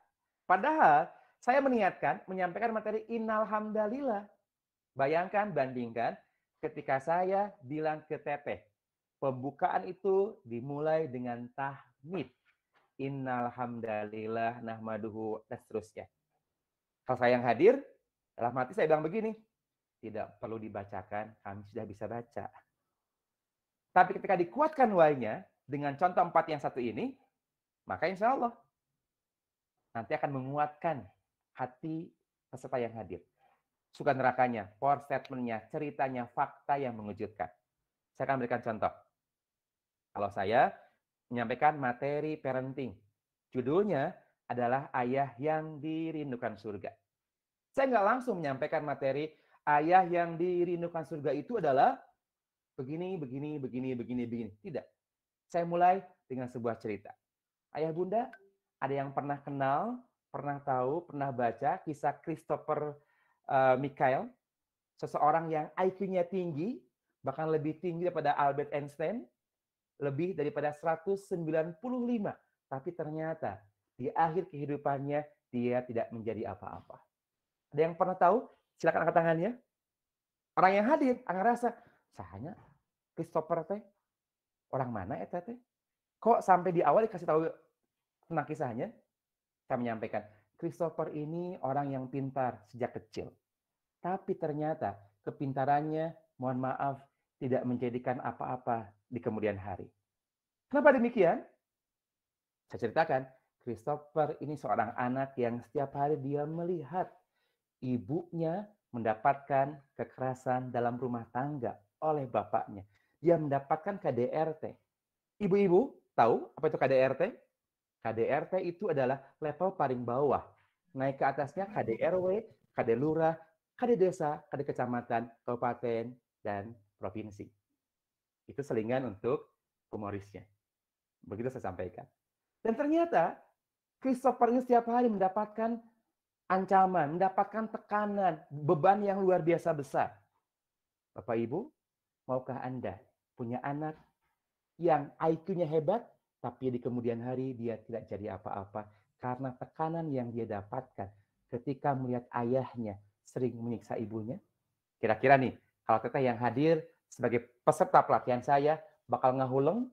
Speaker 1: Padahal saya menyampaikan materi innal hamdalillah. Bayangkan, bandingkan, ketika saya bilang ke Teteh, pembukaan itu dimulai dengan tahmid. Innal hamdalillah nahmaduhu, dan seterusnya. Kalau saya yang hadir, dalam hati saya bilang begini, tidak perlu dibacakan, kami sudah bisa baca. Tapi ketika dikuatkan why-nya, dengan contoh 4 yang satu ini, maka insya Allah nanti akan menguatkan hati peserta yang hadir. Surga nerakanya, for statement-nya, ceritanya, fakta yang mengejutkan. Saya akan berikan contoh. Kalau saya menyampaikan materi parenting, judulnya adalah ayah yang dirindukan surga. Saya nggak langsung menyampaikan materi ayah yang dirindukan surga itu adalah begini. Tidak. Saya mulai dengan sebuah cerita. Ayah bunda, ada yang pernah kenal, pernah tahu, pernah baca kisah Christopher Michael, seseorang yang IQ-nya tinggi, bahkan lebih tinggi daripada Albert Einstein, lebih daripada 195. Tapi ternyata di akhir kehidupannya dia tidak menjadi apa-apa. Ada yang pernah tahu? Silakan angkat tangannya. Orang yang hadir akan rasa, sahanya Christopher teh orang mana ya teh? Kok sampai di awal dikasih tahu tentang kisahnya? Saya menyampaikan, Christopher ini orang yang pintar sejak kecil. Tapi ternyata kepintarannya, mohon maaf, tidak menjadikan apa-apa di kemudian hari. Kenapa demikian? Saya ceritakan, Christopher ini seorang anak yang setiap hari dia melihat ibunya mendapatkan kekerasan dalam rumah tangga oleh bapaknya. Dia mendapatkan KDRT. Ibu-ibu tahu apa itu KDRT? KDRT itu adalah level paling bawah. Naik ke atasnya KDRW, KD Lurah, KD Desa, KD Kecamatan, Kabupaten, dan Provinsi. Itu selingan untuk humorisnya. Begitu saya sampaikan. Dan ternyata Christopher ini setiap hari mendapatkan ancaman, mendapatkan tekanan, beban yang luar biasa besar. Bapak Ibu, maukah Anda punya anak yang IQ-nya hebat, tapi di kemudian hari dia tidak jadi apa-apa karena tekanan yang dia dapatkan ketika melihat ayahnya sering menyiksa ibunya? Kira-kira nih, kalau teteh yang hadir sebagai peserta pelatihan saya bakal ngehuleng?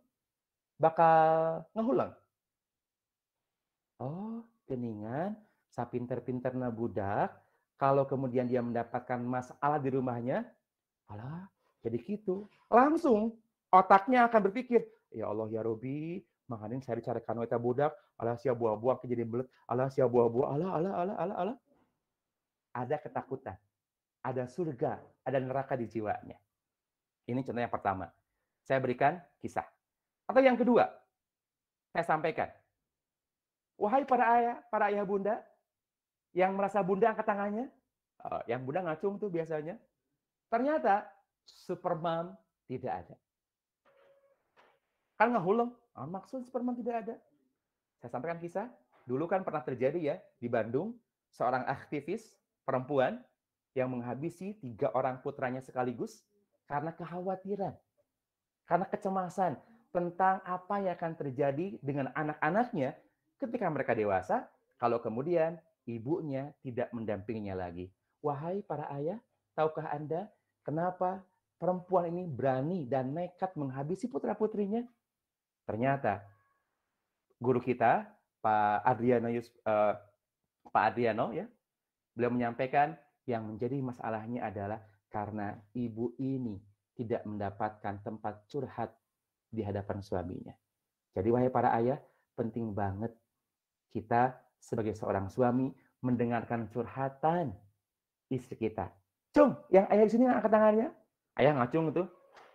Speaker 1: Oh, geningan, sapinter-pinterna budak, kalau kemudian dia mendapatkan masalah di rumahnya, alah, jadi gitu. Langsung otaknya akan berpikir, ya Allah ya Robi, makanya saya dicarikan weta budak, alah sia buah-buah jadi belet, alah sia buah-buah, alah. Ada ketakutan, ada surga, ada neraka di jiwanya. Ini contoh yang pertama. Saya berikan kisah. Atau yang kedua, saya sampaikan, wahai para ayah bunda, yang merasa bunda angkat tangannya, yang bunda ngacung tuh biasanya. Ternyata Superman tidak ada. Kan ngehuleng, maksud Superman tidak ada. Saya sampaikan kisah, dulu kan pernah terjadi ya di Bandung, seorang aktivis perempuan yang menghabisi 3 orang putranya sekaligus karena kekhawatiran, karena kecemasan tentang apa yang akan terjadi dengan anak-anaknya ketika mereka dewasa, kalau kemudian ibunya tidak mendampinginya lagi. Wahai para ayah, tahukah Anda kenapa perempuan ini berani dan nekat menghabisi putra-putrinya? Ternyata guru kita, Pak Adriano ya, beliau menyampaikan yang menjadi masalahnya adalah karena ibu ini tidak mendapatkan tempat curhat di hadapan suaminya. Jadi wahai para ayah, penting banget kita sebagai seorang suami mendengarkan curhatan istri kita. Cung, yang ayah di sini angkat tangannya. Ayah ngacung itu.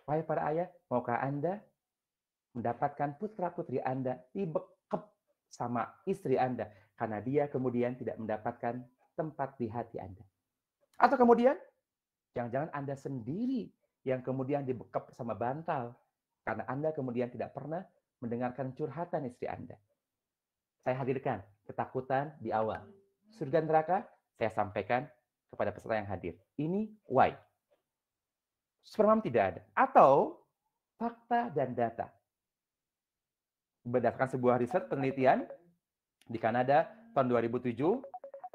Speaker 1: Wahai para ayah, maukah Anda mendapatkan putra-putri Anda dibekep sama istri Anda karena dia kemudian tidak mendapatkan tempat di hati Anda? Atau kemudian jangan-jangan Anda sendiri yang kemudian dibekep sama bantal karena Anda kemudian tidak pernah mendengarkan curhatan istri Anda. Saya hadirkan ketakutan di awal. Surga neraka saya sampaikan kepada peserta yang hadir. Ini why. Supermam tidak ada. Atau fakta dan data. Berdasarkan sebuah riset penelitian di Kanada tahun 2007,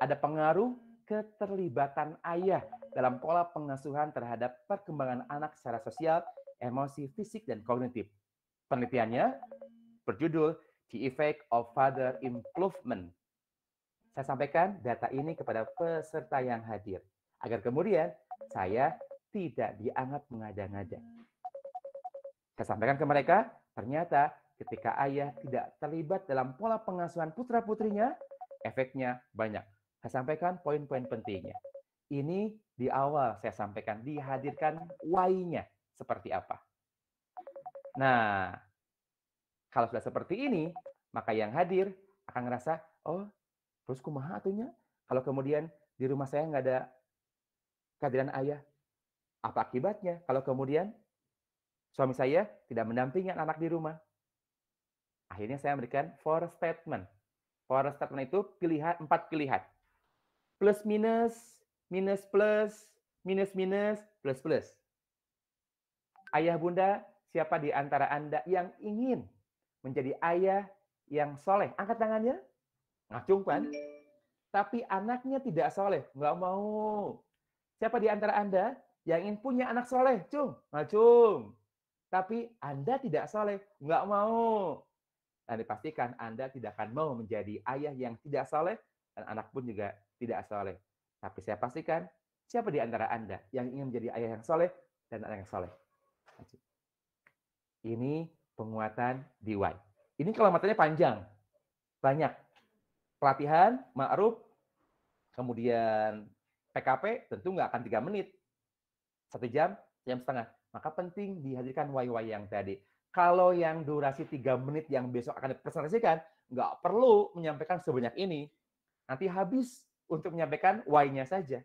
Speaker 1: ada pengaruh keterlibatan ayah dalam pola pengasuhan terhadap perkembangan anak secara sosial, emosi, fisik, dan kognitif. Penelitiannya berjudul The Effect of Father Improvement. Saya sampaikan data ini kepada peserta yang hadir, agar kemudian saya tidak dianggap mengada-ngada. Saya sampaikan ke mereka, ternyata ketika ayah tidak terlibat dalam pola pengasuhan putra-putrinya, efeknya banyak. Saya sampaikan poin-poin pentingnya. Ini di awal saya sampaikan, dihadirkan why-nya seperti apa. Nah, kalau sudah seperti ini, maka yang hadir akan ngerasa, oh, terus kumaha atunya? Kalau kemudian di rumah saya nggak ada kehadiran ayah, apa akibatnya kalau kemudian suami saya tidak mendampingi anak di rumah? Akhirnya saya memberikan 4 statement. 4 statement itu 4 pilihan. Plus minus, minus plus, minus minus, plus plus. Ayah bunda, siapa di antara Anda yang ingin menjadi ayah yang soleh? Angkat tangannya. Ngacung kan? Tapi anaknya tidak soleh. Nggak mau. Siapa di antara Anda yang ingin punya anak soleh? Cung. Ngacung. Tapi Anda tidak soleh. Nggak mau. Dan dipastikan Anda tidak akan mau menjadi ayah yang tidak soleh, dan anak pun juga tidak soleh. Tapi saya pastikan, siapa di antara Anda yang ingin menjadi ayah yang soleh dan anak yang soleh? Ini penguatan DIY. Ini kalau materinya panjang, banyak. Pelatihan, ma'ruf, kemudian PKP, tentu nggak akan 3 menit. 1 jam, jam setengah. Maka penting dihadirkan why yang tadi. Kalau yang durasi 3 menit yang besok akan dipresentasikan, nggak perlu menyampaikan sebanyak ini. Nanti habis untuk menyampaikan why-nya saja.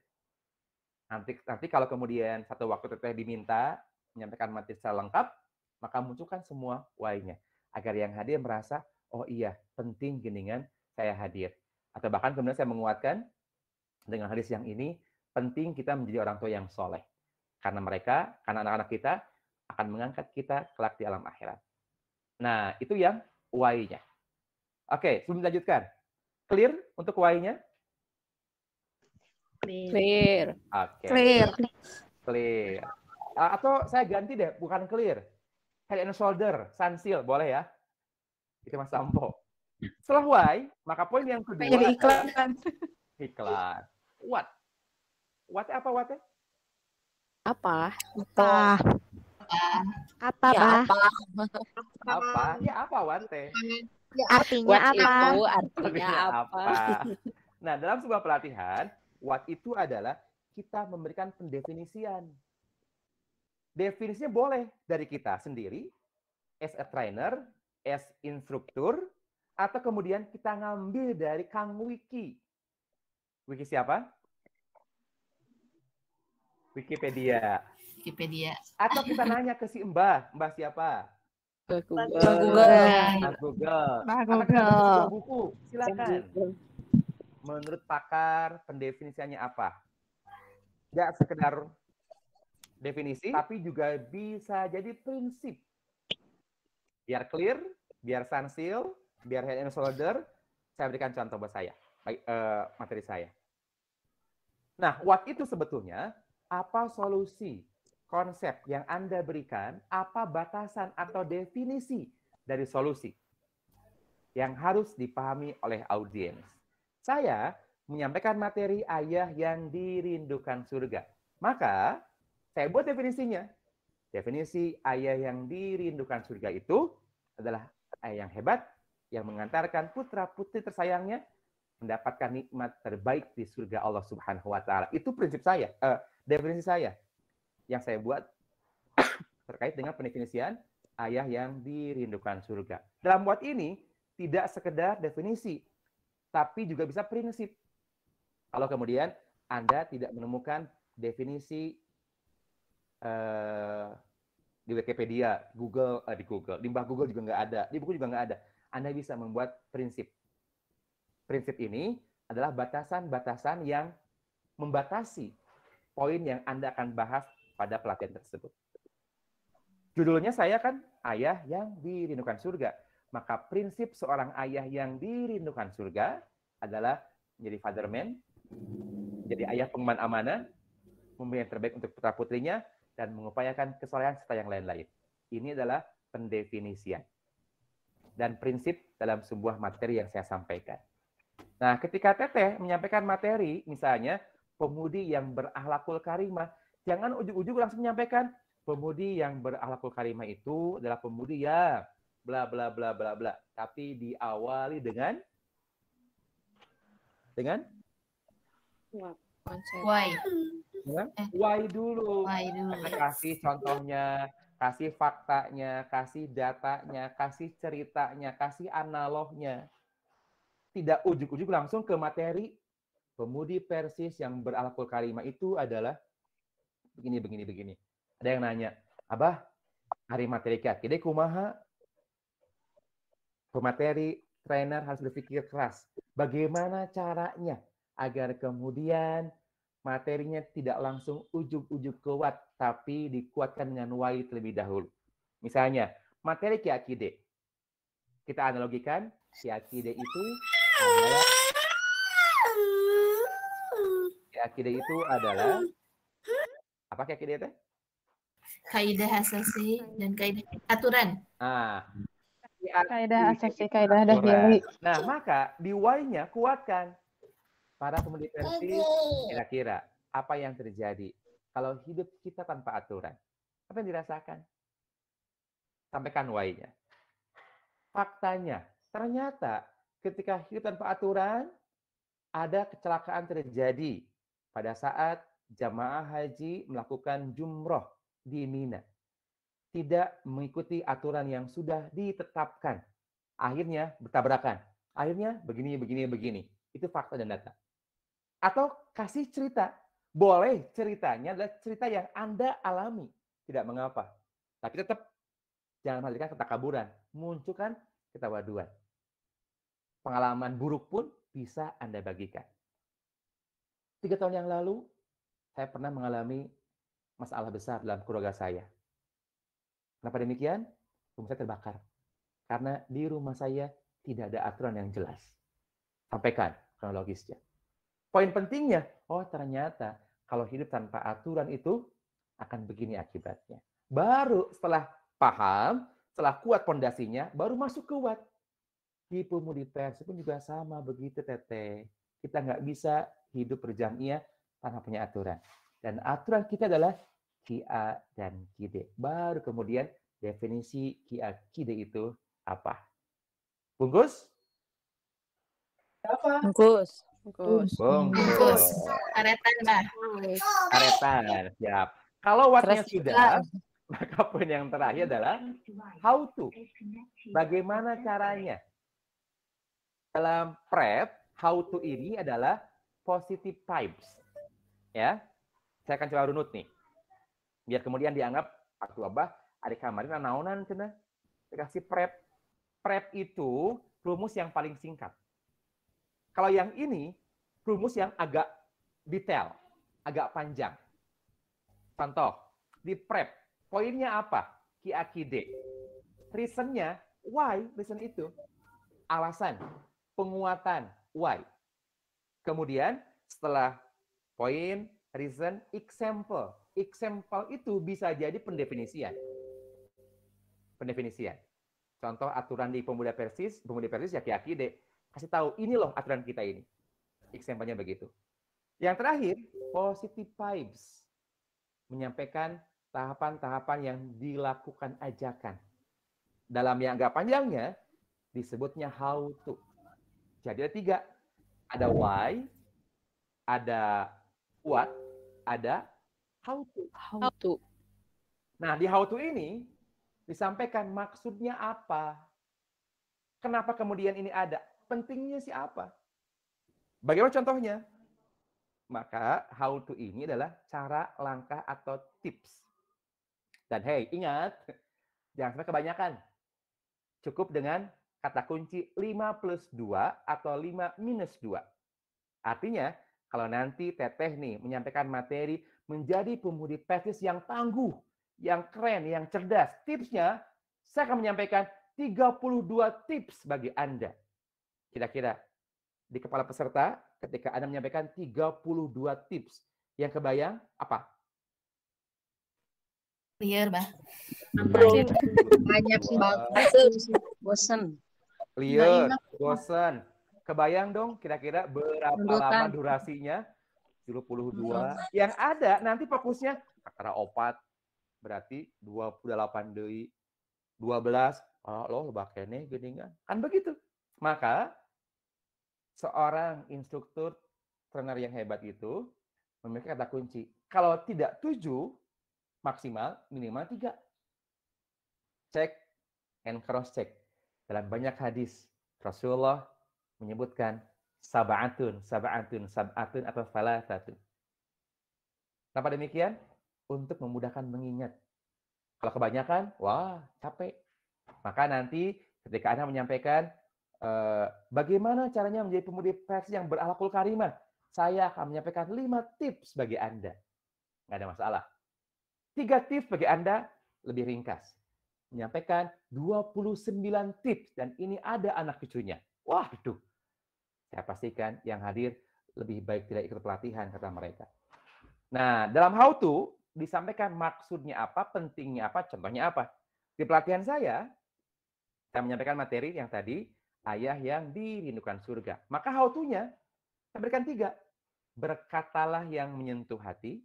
Speaker 1: Nanti kalau kemudian satu waktu teteh diminta menyampaikan materi secara lengkap, maka munculkan semua why-nya. Agar yang hadir merasa, oh iya, penting geningan saya hadir. Atau bahkan kemudian saya menguatkan dengan hadis yang ini, penting kita menjadi orang tua yang soleh. Karena mereka, karena anak-anak kita, akan mengangkat kita kelak di alam akhirat. Nah, itu yang why-nya. Oke, sebelum dilanjutkan. Clear untuk why-nya?
Speaker 5: Clear.
Speaker 1: Oke.
Speaker 3: Clear.
Speaker 1: Clear. Atau saya ganti deh, bukan clear. Head and shoulder, sunsil, boleh ya? Itu Mas Sampo. Setelah why, maka poin yang kedua
Speaker 2: Jadi iklan.
Speaker 1: Iklan. What? What apa what-nya?
Speaker 5: Apa?
Speaker 3: Apa,
Speaker 5: Ya,
Speaker 3: Bah?
Speaker 5: apa?
Speaker 1: Apa? Ya apa what-nya?
Speaker 3: Artinya
Speaker 5: What
Speaker 3: apa?
Speaker 5: itu artinya apa?
Speaker 1: Nah, dalam sebuah pelatihan, what itu adalah kita memberikan pendefinisian. Definisinya boleh dari kita sendiri, as a trainer, as instruktur, atau kemudian kita ngambil dari Kang Wiki. Wiki siapa? Wikipedia. Atau kita nanya ke si Mbah siapa?
Speaker 5: Google.
Speaker 1: Google.
Speaker 3: Bah
Speaker 1: Atau kita baca
Speaker 3: Google.
Speaker 1: sebuah buku, silakan. Menurut pakar, pendefinisiannya apa? Tidak sekedar definisi, tapi juga bisa jadi prinsip. Biar clear, biar sunsil, biar head and shoulder, saya berikan contoh buat saya, materi saya. Nah, what itu sebetulnya, apa solusi, konsep yang Anda berikan, apa batasan atau definisi dari solusi yang harus dipahami oleh audiens. Saya menyampaikan materi ayah yang dirindukan surga. Maka, saya buat definisinya. Definisi ayah yang dirindukan surga itu adalah ayah yang hebat, yang mengantarkan putra-putri tersayangnya mendapatkan nikmat terbaik di surga Allah Subhanahu wa Ta'ala. Itu prinsip saya, definisi saya yang saya buat terkait dengan pendefinisian ayah yang dirindukan surga. Dalam buat ini tidak sekedar definisi, tapi juga bisa prinsip. Kalau kemudian Anda tidak menemukan definisi di Wikipedia, di Mbah Google juga nggak ada, di buku juga nggak ada. Anda bisa membuat prinsip. Prinsip ini adalah batasan-batasan yang membatasi poin yang Anda akan bahas pada pelatihan tersebut. Judulnya saya kan ayah yang dirindukan surga. Maka prinsip seorang ayah yang dirindukan surga adalah menjadi fatherman, menjadi ayah pengemban amanah, memberi yang terbaik untuk putra-putrinya, dan mengupayakan kesolehan serta yang lain-lain. Ini adalah pendefinisian dan prinsip dalam sebuah materi yang saya sampaikan. Nah, ketika Teteh menyampaikan materi, misalnya pemudi yang berakhlakul karimah, jangan ujug-ujug langsung menyampaikan pemudi yang berakhlakul karimah itu adalah pemudi yang bla bla bla bla bla, tapi diawali dengan
Speaker 2: Why?
Speaker 1: Why dulu.
Speaker 2: Why dulu.
Speaker 1: Kasih contohnya, kasih faktanya, kasih datanya, kasih ceritanya, kasih analognya. Tidak ujuk-ujuk langsung ke materi. Pemudi Persis yang berakhlakul karimah itu adalah begini. Ada yang nanya, Abah, hari materi kaki kumaha? Pemateri, trainer harus berpikir keras. Bagaimana caranya agar kemudian materinya tidak langsung ujuk-ujuk kuat, tapi dikuatkan dengan why terlebih dahulu. Misalnya, materi Ki-Akide. Kita analogikan, Ki-Akide itu adalah apa Ki-Akide itu?
Speaker 2: Kaidah asasi dan kaidah aturan.
Speaker 6: Kaidah asasi, kaidah dahili.
Speaker 1: Nah, maka di why-nya kuatkan. Para pemudi Persis, kira-kira apa yang terjadi kalau hidup kita tanpa aturan? Apa yang dirasakan? Sampaikan why-nya. Faktanya, ternyata ketika hidup tanpa aturan, ada kecelakaan terjadi pada saat jamaah haji melakukan jumroh di Mina. Tidak mengikuti aturan yang sudah ditetapkan. Akhirnya bertabrakan. Akhirnya begini. Itu fakta dan data. Atau kasih cerita. Boleh ceritanya adalah cerita yang Anda alami. Tidak mengapa. Tapi tetap jangan menghadirkan ketakaburan. Munculkan ketawaduan. Pengalaman buruk pun bisa Anda bagikan. 3 tahun yang lalu, saya pernah mengalami masalah besar dalam keluarga saya. Kenapa demikian? Rumah saya terbakar. Karena di rumah saya tidak ada aturan yang jelas. Sampaikan kronologisnya. Poin pentingnya, ternyata kalau hidup tanpa aturan itu akan begini akibatnya. Baru setelah paham, setelah kuat pondasinya, baru masuk kuat. Di pemudi Persis pun juga sama begitu, Teteh. Kita nggak bisa hidup berjamiah tanpa punya aturan. Dan aturan kita adalah Ki-A dan Ki-D. Baru kemudian definisi Ki-A, Ki-D itu apa? Bungkus? Apa?
Speaker 5: Bungkus.
Speaker 2: Karetan, Mbak.
Speaker 1: Karetan, siap. Kalau what-nya sudah, maka poin yang terakhir adalah how to. Bagaimana caranya? Dalam prep, how to ini adalah positive vibes. Ya, saya akan coba runut nih. Biar kemudian dianggap, waktu Abah, adik kamarin naonan cenah. Dikasih prep. Prep itu rumus yang paling singkat. Kalau yang ini, rumus yang agak detail, agak panjang. Contoh, di prep, poinnya apa? Ki-A-Ki-D. Reason-nya, why reason itu? Alasan, penguatan, why. Kemudian, setelah poin, reason, example. Example itu bisa jadi pendefinisian. Pendefinisian. Contoh aturan di pemuda Persis ya Ki deh. Kasih tahu, ini loh aturan kita ini. Example-nya begitu. Yang terakhir, positive vibes. Menyampaikan tahapan-tahapan yang dilakukan ajakan. Dalam yang agak panjangnya, disebutnya how to. Jadi ada 3. Ada why, ada what, ada how to.
Speaker 5: How to.
Speaker 1: Nah, di how to ini disampaikan maksudnya apa. Kenapa kemudian ini ada? Pentingnya sih apa? Bagaimana contohnya? Maka how to ini adalah cara, langkah, atau tips. Dan hey, ingat, jangan sampai kebanyakan. Cukup dengan kata kunci 5+2 atau 5-2. Artinya, kalau nanti Teteh nih menyampaikan materi menjadi pemudi Persis yang tangguh, yang keren, yang cerdas. Tipsnya, saya akan menyampaikan 32 tips bagi Anda. Kira-kira di kepala peserta, ketika Anda menyampaikan 32 tips, yang kebayang apa?
Speaker 2: Clear, Bah.
Speaker 7: Banyak banget. Bosen.
Speaker 1: Clear, bosen. Kebayang dong kira-kira berapa lama durasinya? 72. Yang ada nanti fokusnya kata opat berarti 28 deui. 12. Lo bakene gini kan begitu. Maka seorang instruktur trainer yang hebat itu memiliki kata kunci. Kalau tidak 7, maksimal minimal 3. Cek and cross check. Dalam banyak hadis Rasulullah menyebutkan sab'atun atau salasatun. Kenapa demikian? Untuk memudahkan mengingat. Kalau kebanyakan, wah capek. Maka nanti ketika Anda menyampaikan bagaimana caranya menjadi pemudi Persis yang berakhlakul karimah, saya akan menyampaikan 5 tips bagi Anda. Nggak ada masalah. 3 tips bagi Anda lebih ringkas. Menyampaikan 29 tips dan ini ada anak cucunya. Wah, itu. Saya pastikan yang hadir lebih baik tidak ikut pelatihan, kata mereka. Nah, dalam how to disampaikan maksudnya apa, pentingnya apa, contohnya apa. Di pelatihan saya menyampaikan materi yang tadi, ayah yang dirindukan surga. Maka how to-nya, saya berikan 3. Berkatalah yang menyentuh hati,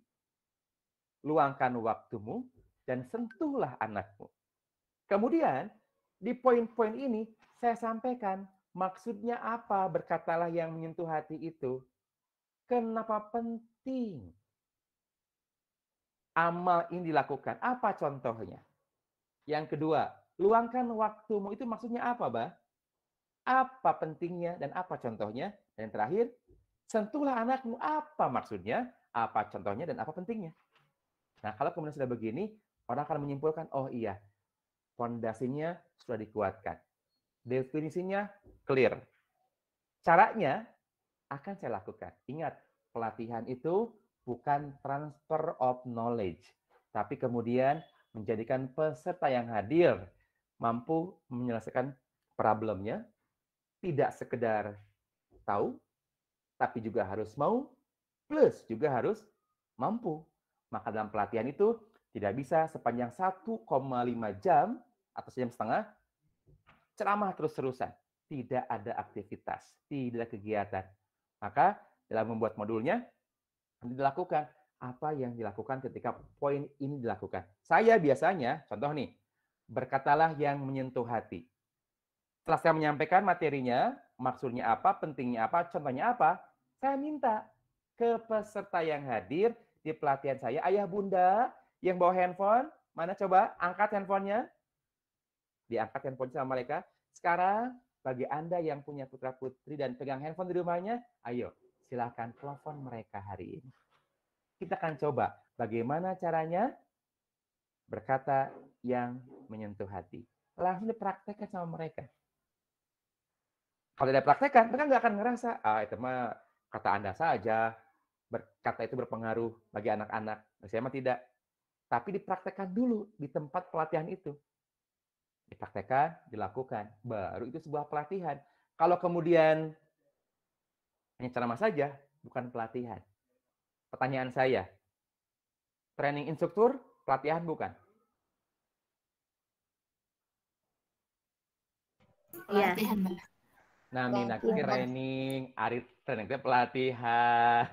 Speaker 1: luangkan waktumu, dan sentuhlah anakmu. Kemudian, di poin-poin ini, saya sampaikan maksudnya apa berkatalah yang menyentuh hati itu. Kenapa penting amal ini dilakukan? Apa contohnya? Yang kedua, luangkan waktumu itu maksudnya apa, Bah? Apa pentingnya dan apa contohnya? Dan terakhir, sentuhlah anakmu. Apa maksudnya? Apa contohnya dan apa pentingnya? Nah, kalau kemudian sudah begini, orang akan menyimpulkan, oh iya, fondasinya sudah dikuatkan. Definisinya clear. Caranya akan saya lakukan. Ingat, pelatihan itu bukan transfer of knowledge, tapi kemudian menjadikan peserta yang hadir mampu menyelesaikan problemnya, tidak sekedar tahu, tapi juga harus mau, plus juga harus mampu. Maka dalam pelatihan itu tidak bisa sepanjang 1,5 jam atau sejam setengah ceramah terus-terusan. Tidak ada aktivitas, tidak ada kegiatan. Maka dalam membuat modulnya, dilakukan apa yang dilakukan ketika poin ini dilakukan. Saya biasanya, contoh nih, berkatalah yang menyentuh hati. Setelah saya menyampaikan materinya, maksudnya apa, pentingnya apa, contohnya apa, saya minta ke peserta yang hadir di pelatihan saya, ayah bunda yang bawa handphone, mana coba angkat handphonenya, diangkat handphone sama mereka. Sekarang bagi Anda yang punya putra-putri dan pegang handphone di rumahnya, ayo silakan telepon mereka hari ini. Kita akan coba bagaimana caranya berkata yang menyentuh hati. Langsung dipraktekkan sama mereka. Kalau tidak praktekkan, mereka nggak akan ngerasa, itu mah kata Anda saja, kata itu berpengaruh bagi anak-anak. Saya mah tidak. Tapi dipraktekkan dulu di tempat pelatihan itu. Dipraktekkan, dilakukan. Baru itu sebuah pelatihan. Kalau kemudian hanya ceramah saja, bukan pelatihan. Pertanyaan saya, training instruktur, pelatihan bukan?
Speaker 2: Pelatihan, Mbak.
Speaker 1: Nah, Mina training, Ari training teh pelatihan.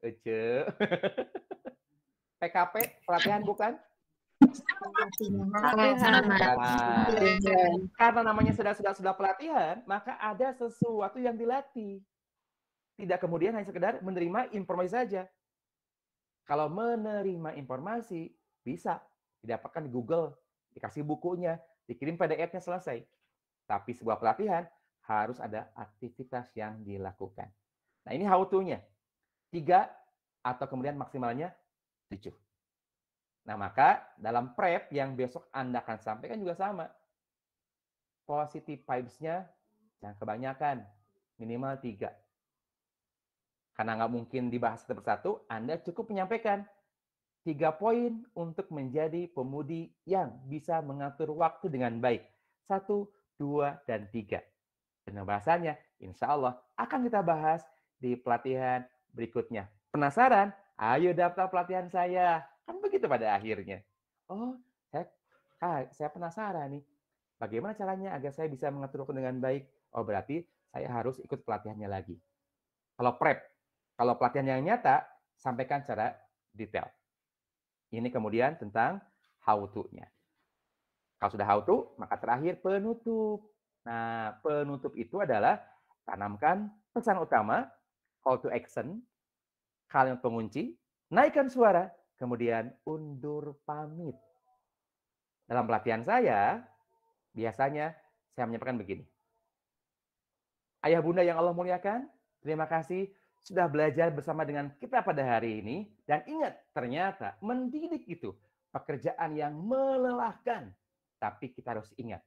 Speaker 1: Ece. PKP pelatihan bukan?
Speaker 5: Pelatihan.
Speaker 1: Karena namanya sudah pelatihan, maka ada sesuatu yang dilatih. Tidak kemudian hanya sekedar menerima informasi saja. Kalau menerima informasi, bisa didapatkan di Google, dikasih bukunya, dikirim PDF-nya, selesai. Tapi sebuah pelatihan harus ada aktivitas yang dilakukan. Nah, ini how to-nya. 3 atau kemudian maksimalnya 7. Nah, maka dalam prep yang besok Anda akan sampaikan juga sama. Positive vibes-nya jangan kebanyakan, minimal 3. Karena nggak mungkin dibahas satu persatu, Anda cukup menyampaikan 3 poin untuk menjadi pemudi yang bisa mengatur waktu dengan baik. 1, 2, dan 3. Dan bahasanya, insya Allah akan kita bahas di pelatihan berikutnya. Penasaran? Ayo daftar pelatihan saya. Kan begitu pada akhirnya. Oh, saya penasaran nih. Bagaimana caranya agar saya bisa mengatur waktu dengan baik? Oh, berarti saya harus ikut pelatihannya lagi. Kalau prep, kalau pelatihan yang nyata, sampaikan secara detail. Ini kemudian tentang how to-nya. Kalau sudah how to, maka terakhir penutup. Nah, penutup itu adalah tanamkan pesan utama, call to action, kalimat pengunci, naikkan suara, kemudian undur pamit. Dalam pelatihan saya, biasanya saya menyampaikan begini. Ayah bunda yang Allah muliakan, terima kasih sudah belajar bersama dengan kita pada hari ini. Dan ingat, ternyata mendidik itu pekerjaan yang melelahkan. Tapi kita harus ingat,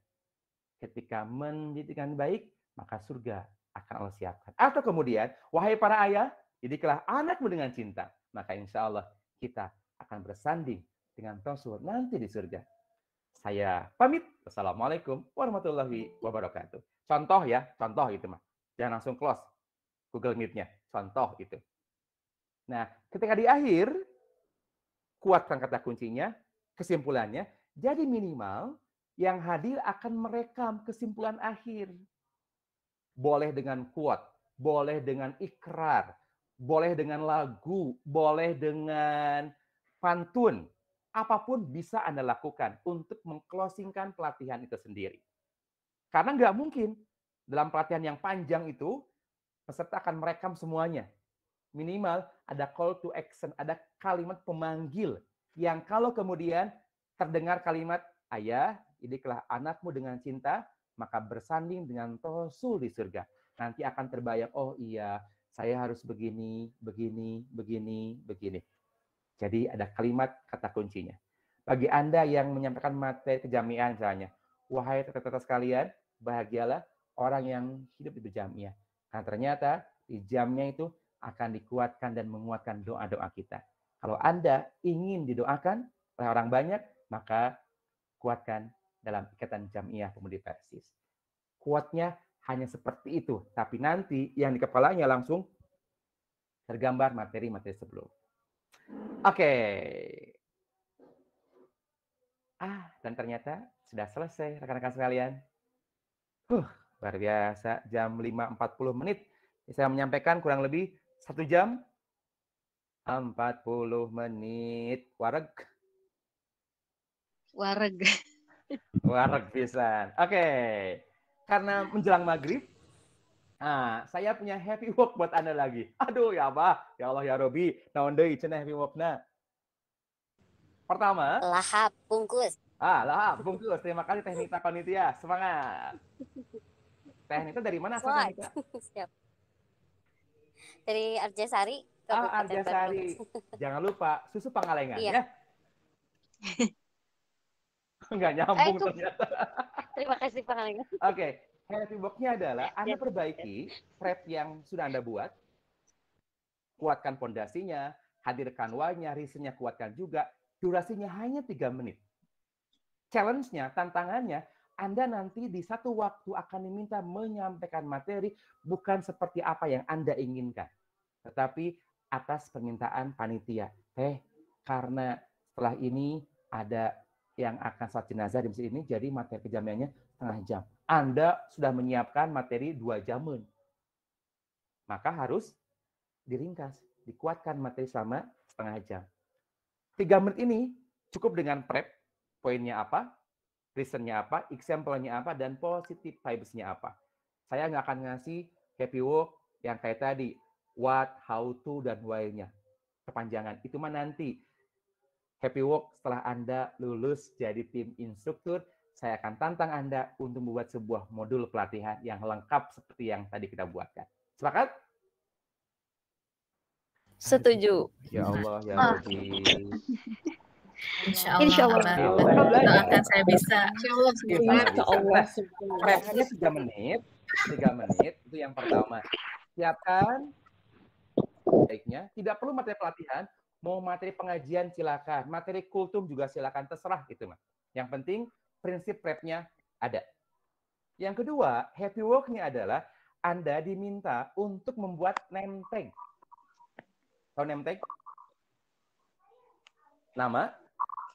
Speaker 1: ketika mendidik dengan baik, maka surga akan Allah siapkan. Atau kemudian, wahai para ayah, didiklah anakmu dengan cinta. Maka insya Allah kita akan bersanding dengan Rasul nanti di surga. Saya pamit. Wassalamualaikum warahmatullahi wabarakatuh. Contoh ya, contoh itu mah. Jangan langsung close Google Meet-nya. Contoh itu. Nah, ketika di akhir, kuatkan kata kuncinya, kesimpulannya, jadi minimal yang hadir akan merekam kesimpulan akhir. Boleh dengan quote, boleh dengan ikrar, boleh dengan lagu, boleh dengan pantun. Apapun bisa Anda lakukan untuk mengclosingkan pelatihan itu sendiri. Karena nggak mungkin dalam pelatihan yang panjang itu, peserta akan merekam semuanya. Minimal ada call to action, ada kalimat pemanggil yang kalau kemudian terdengar kalimat, ayah, didiklah anakmu dengan cinta, maka bersanding dengan Rasul di surga. Nanti akan terbayang, oh iya, saya harus begini, begini, begini, begini. Jadi ada kalimat kata kuncinya. Bagi Anda yang menyampaikan materi kejamiah misalnya, wahai teman-teman sekalian, bahagialah orang yang hidup di berjamiah. Karena ternyata di jamnya itu akan dikuatkan dan menguatkan doa-doa kita. Kalau Anda ingin didoakan oleh orang banyak, maka kuatkan dalam ikatan jamiah pemudi Persis. Kuatnya hanya seperti itu, tapi nanti yang di kepalanya langsung tergambar materi-materi sebelum. Oke. Dan ternyata sudah selesai rekan-rekan sekalian. Luar biasa, jam 5.40 menit. Saya menyampaikan kurang lebih 1 jam 40 menit. Wareg. Wareg pisan. Oke. Karena menjelang maghrib, saya punya happy walk buat Anda lagi. Aduh ya Abah, ya Allah ya Robi, naon deui cenah happy walk-na. Pertama,
Speaker 9: lahap bungkus.
Speaker 1: Lahap bungkus. Terima kasih Teknita Panitia. Semangat. Teknita dari mana asal Teknita?
Speaker 9: Siap. Dari Arjasari.
Speaker 1: Arjasari. Jangan lupa susu Pangalengan ya. Enggak nyambung ternyata.
Speaker 9: Terima kasih Pangalengan.
Speaker 1: Oke. Happy walk-nya adalah Anda perbaiki prep yang sudah Anda buat. Kuatkan pondasinya, hadirkan why-nya, reason-nya kuatkan juga. Durasinya hanya 3 menit. Challenge-nya, tantangannya, Anda nanti di satu waktu akan diminta menyampaikan materi bukan seperti apa yang Anda inginkan. Tetapi atas permintaan panitia. Karena setelah ini ada yang akan sholat jenazah di masjid ini, jadi materi kejamiannya setengah jam. Anda sudah menyiapkan materi 2 jaman. Maka harus diringkas, dikuatkan materi selama setengah jam. 3 menit ini cukup dengan prep, poinnya apa, reasonnya apa, example-nya apa, dan positive vibes-nya apa. Saya nggak akan ngasih happy work yang kayak tadi, what, how to, dan why-nya. Kepanjangan. Itu mah nanti. Happy work setelah Anda lulus jadi tim instruktur, saya akan tantang Anda untuk membuat sebuah modul pelatihan yang lengkap seperti yang tadi kita buatkan. Sepakat?
Speaker 5: Setuju.
Speaker 1: Ya Allah, ya Rabbi.
Speaker 2: Insya Allah. Doakan saya bisa.
Speaker 1: Insya Allah. Prepnya 3 menit. 3 menit itu yang pertama. Siapkan baiknya. Tidak perlu materi pelatihan. Mau materi pengajian silakan. Materi kultum juga silakan. Terserah gitu, Mas. Yang penting prinsip prepnya ada. Yang kedua, happy work-nya adalah Anda diminta untuk membuat name tag. Tahu name tag? Nama?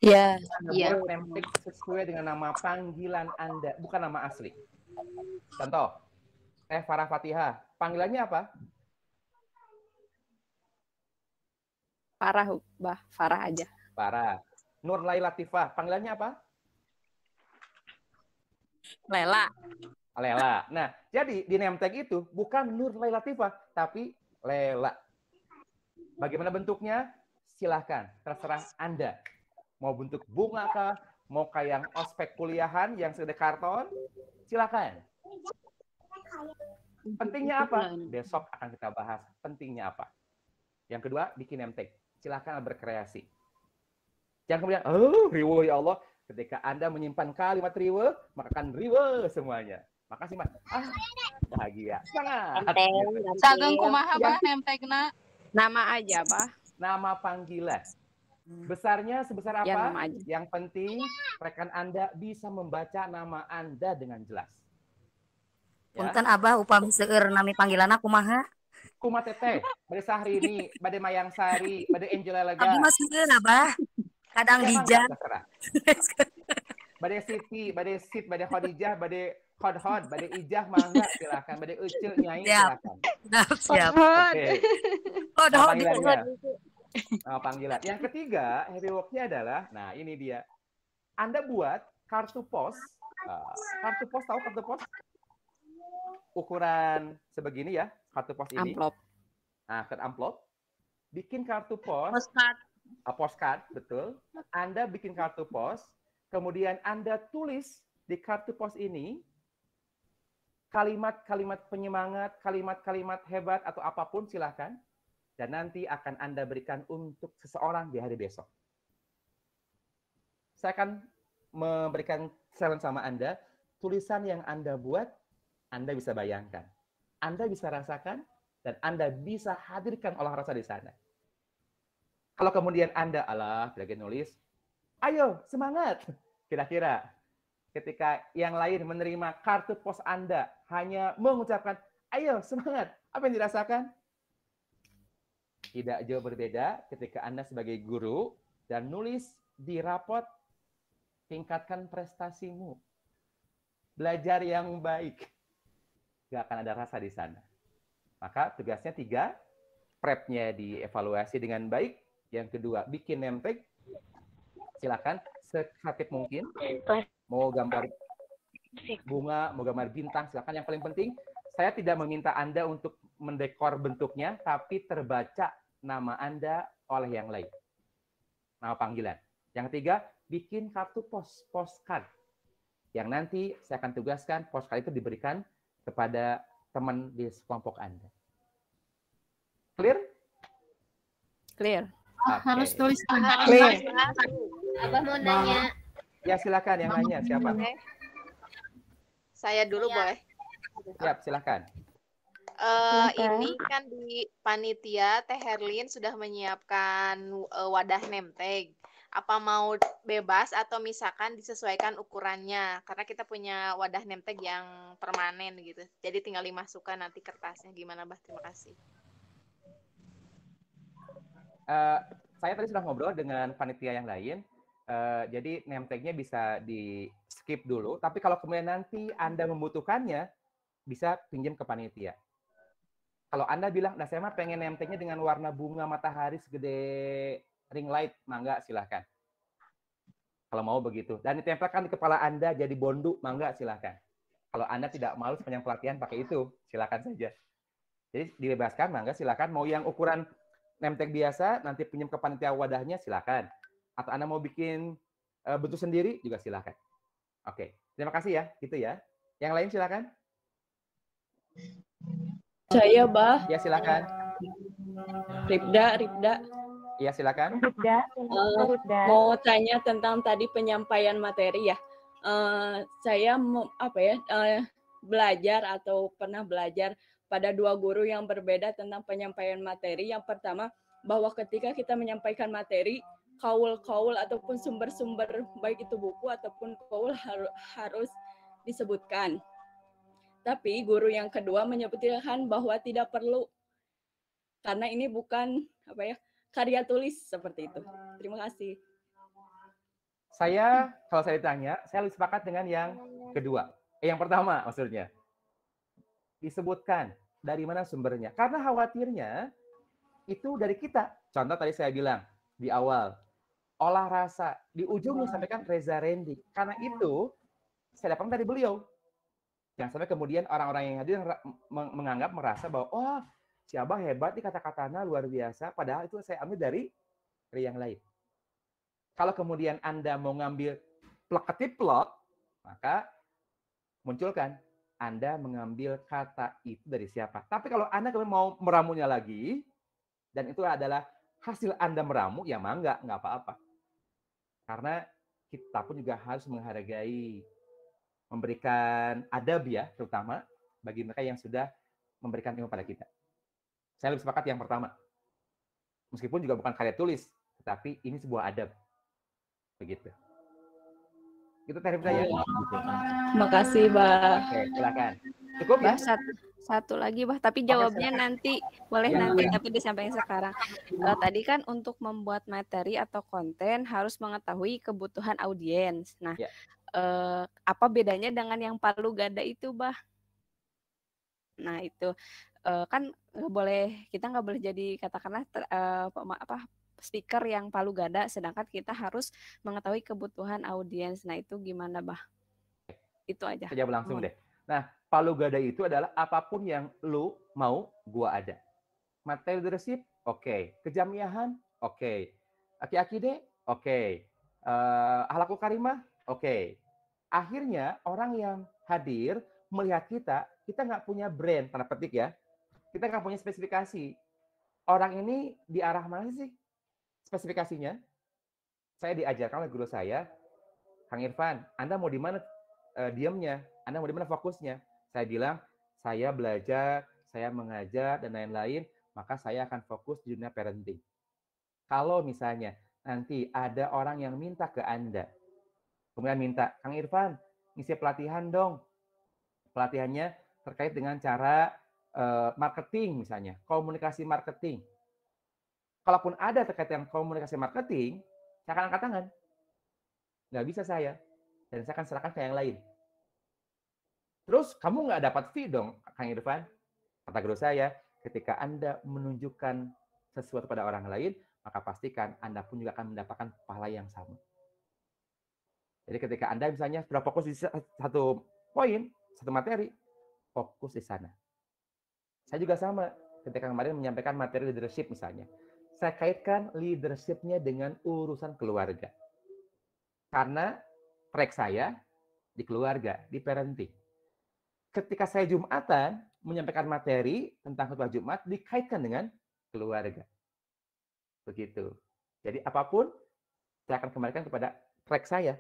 Speaker 5: Ya.
Speaker 1: Anda buat name tag sesuai dengan nama panggilan Anda, bukan nama asli. Contoh, Farah Fatihah. Panggilannya apa?
Speaker 5: Farah, Bah. Farah aja.
Speaker 1: Farah. Nur Laila Latifah. Panggilannya apa?
Speaker 5: Lela.
Speaker 1: Lela. Nah, jadi di name tag itu bukan Nur Laila Latifah, tapi Lela. Bagaimana bentuknya? Silahkan, terserah Anda. Mau bentuk bunga kah? Mau kayak yang ospek kuliahan yang sudah karton? Silahkan. Pentingnya apa? Besok akan kita bahas pentingnya apa. Yang kedua, bikin name tag. Silahkan berkreasi. Jangan kemudian, riwe ya Allah. Ketika Anda menyimpan kalimat riwe, maka akan riwe semuanya. Makasih, Mas. Bahagia. Sangat.
Speaker 10: Sageng kumaha bah name tagna?
Speaker 5: Nama aja, Bah.
Speaker 1: Nama panggilan. Besarnya sebesar apa?
Speaker 5: Ya, nama aja.
Speaker 1: Yang penting rekan Anda bisa membaca nama Anda dengan jelas.
Speaker 11: Punten Abah upami seueur nami panggilanna kumaha?
Speaker 1: Kuma teteh, bade Sahrini, bade Mayang Sari, bade Angela Lega.
Speaker 11: Abdi mah seueur Abah. Kadang Dija.
Speaker 1: Bade Siti, bade Sit, bade Khadijah, bade Khod, bade Ijah, mangga silakan, bade Ucil Nyai silakan.
Speaker 11: Siap.
Speaker 1: Oke.
Speaker 11: Khod.
Speaker 1: Nama panggilan. Yang ketiga, happy work-nya adalah, nah ini dia. Anda buat kartu pos. Kartu pos, tahu kartu pos? Ukuran sebegini ya, kartu pos ini.
Speaker 5: Amplop.
Speaker 1: Nah, amplop. Bikin kartu pos.
Speaker 10: Postcard.
Speaker 1: Postcard, betul. Anda bikin kartu pos, kemudian Anda tulis di kartu pos ini kalimat-kalimat penyemangat, kalimat-kalimat hebat atau apapun silahkan. Dan nanti akan Anda berikan untuk seseorang di hari besok. Saya akan memberikan saran sama Anda, tulisan yang Anda buat, Anda bisa bayangkan. Anda bisa rasakan, dan Anda bisa hadirkan olah rasa di sana. Kalau kemudian Anda, lagi nulis, ayo semangat. Kira-kira ketika yang lain menerima kartu pos Anda, hanya mengucapkan, ayo semangat. Apa yang dirasakan? Tidak jauh berbeda ketika Anda sebagai guru dan nulis di rapot, tingkatkan prestasimu. Belajar yang baik. Gak akan ada rasa di sana. Maka tugasnya 3, prep-nya dievaluasi dengan baik. Yang kedua, bikin name tag. Silakan sekreatif mungkin. Mau gambar bunga, mau gambar bintang, silakan. Yang paling penting, saya tidak meminta Anda untuk mendekor bentuknya, tapi terbaca nama Anda oleh yang lain. Nama panggilan. Yang ketiga, bikin kartu postcard. Yang nanti saya akan tugaskan postcard itu diberikan kepada teman di kelompok Anda. Clear?
Speaker 2: Clear.
Speaker 1: Okay.
Speaker 2: Harus tulis
Speaker 1: Clear.
Speaker 9: Abah mau nanya.
Speaker 1: Ya silakan yang nanya siapa?
Speaker 12: Saya dulu boleh?
Speaker 1: Siap, silakan.
Speaker 12: Ini kan di panitia Teh Herlin sudah menyiapkan wadah name tag. Apa mau bebas atau misalkan disesuaikan ukurannya? Karena kita punya wadah name tag yang permanen gitu. Jadi tinggal dimasukkan nanti kertasnya. Gimana, Bah? Terima kasih.
Speaker 1: Saya tadi sudah ngobrol dengan panitia yang lain. Jadi name tag-nya bisa di skip dulu. Tapi kalau kemudian nanti Anda membutuhkannya, bisa pinjam ke panitia. Kalau Anda bilang, nah saya mah pengen name tag-nya dengan warna bunga matahari segede ring light, mangga silahkan. Kalau mau begitu. Dan ditempelkan di kepala Anda jadi bondu, mangga silahkan. Kalau Anda tidak malu sepanjang pelatihan pakai itu, silahkan saja. Jadi dibebaskan, mangga silahkan. Mau yang ukuran name tag biasa, nanti pinjam ke panitia wadahnya, silahkan. Atau Anda mau bikin bentuk sendiri, juga silahkan. Oke, terima kasih ya. Gitu ya. Yang lain silahkan.
Speaker 13: Saya, Bah.
Speaker 1: Ya, silahkan.
Speaker 13: Ribda.
Speaker 1: Iya, silakan.
Speaker 13: Mau tanya tentang tadi penyampaian materi ya. Saya mau belajar atau pernah belajar pada dua guru yang berbeda tentang penyampaian materi. Yang pertama, bahwa ketika kita menyampaikan materi, kaul-kaul ataupun sumber-sumber baik itu buku ataupun kaul harus disebutkan. Tapi guru yang kedua menyebutkan bahwa tidak perlu karena ini bukan karya tulis seperti itu. Terima kasih.
Speaker 1: Kalau saya ditanya, saya lebih sepakat dengan yang kedua. Yang pertama maksudnya. Disebutkan dari mana sumbernya. Karena khawatirnya itu dari kita. Contoh tadi saya bilang di awal, olah rasa. Di ujung disampaikan Reza Rendi. Karena itu saya dapat dari beliau. Jangan sampai kemudian orang-orang yang hadir menganggap, merasa bahwa oh, si Abah hebat nih kata-katanya luar biasa, padahal itu saya ambil dari yang lain. Kalau kemudian Anda mau ngambil plek-plek, maka munculkan Anda mengambil kata itu dari siapa. Tapi kalau Anda kemudian mau meramunya lagi, dan itu adalah hasil Anda meramu, ya nggak apa-apa. Karena kita pun juga harus menghargai, memberikan adab ya, terutama bagi mereka yang sudah memberikan ilmu pada kita. Saya lebih sepakat yang pertama. Meskipun juga bukan karya tulis, tetapi ini sebuah adab. Begitu. Itu tarif saya.
Speaker 13: Terima kasih, Bah.
Speaker 1: Oke, silakan. Cukup, Bah?
Speaker 5: Satu lagi, Bah. Tapi jawabnya nanti. Boleh nanti, tapi disampaikan sekarang. Tadi kan untuk membuat materi atau konten harus mengetahui kebutuhan audiens. Nah, apa bedanya dengan yang palu gada itu, Bah? Nah, itu kan kita nggak boleh jadi katakanlah speaker yang palu gada, sedangkan kita harus mengetahui kebutuhan audiens. Nah, itu gimana, Bah? Itu aja.
Speaker 1: Saya jawab langsung deh. Nah, palu gada itu adalah apapun yang lu mau, gua ada. Materi leadership, oke. Kejamiahan, oke. Aki-akide, oke. Akhlakul karimah, oke. Akhirnya orang yang hadir melihat kita nggak punya brand, tanda petik ya. Kita nggak punya spesifikasi. Orang ini di arah mana sih spesifikasinya? Saya diajarkan oleh guru saya, Kang Irfan, Anda mau di mana diamnya? Anda mau di mana fokusnya? Saya bilang, saya belajar, saya mengajar, dan lain-lain, maka saya akan fokus di dunia parenting. Kalau misalnya nanti ada orang yang minta ke Anda, kemudian minta, Kang Irfan, ngisi pelatihan dong. Pelatihannya terkait dengan cara marketing misalnya, komunikasi marketing. Kalaupun ada terkait dengan komunikasi marketing, saya akan angkat tangan. Nggak bisa saya. Dan saya akan serahkan ke yang lain. Terus, kamu nggak dapat fee dong, Kang Irfan? Kata guru saya, ketika Anda menunjukkan sesuatu pada orang lain, maka pastikan Anda pun juga akan mendapatkan pahala yang sama. Jadi ketika Anda misalnya sudah fokus di satu poin, satu materi, fokus di sana. Saya juga sama, ketika kemarin menyampaikan materi leadership misalnya. Saya kaitkan leadership-nya dengan urusan keluarga. Karena track saya di keluarga, di parenting. Ketika saya Jumatan, menyampaikan materi tentang khutbah Jumat, dikaitkan dengan keluarga. Begitu. Jadi apapun, saya akan kembalikan kepada track saya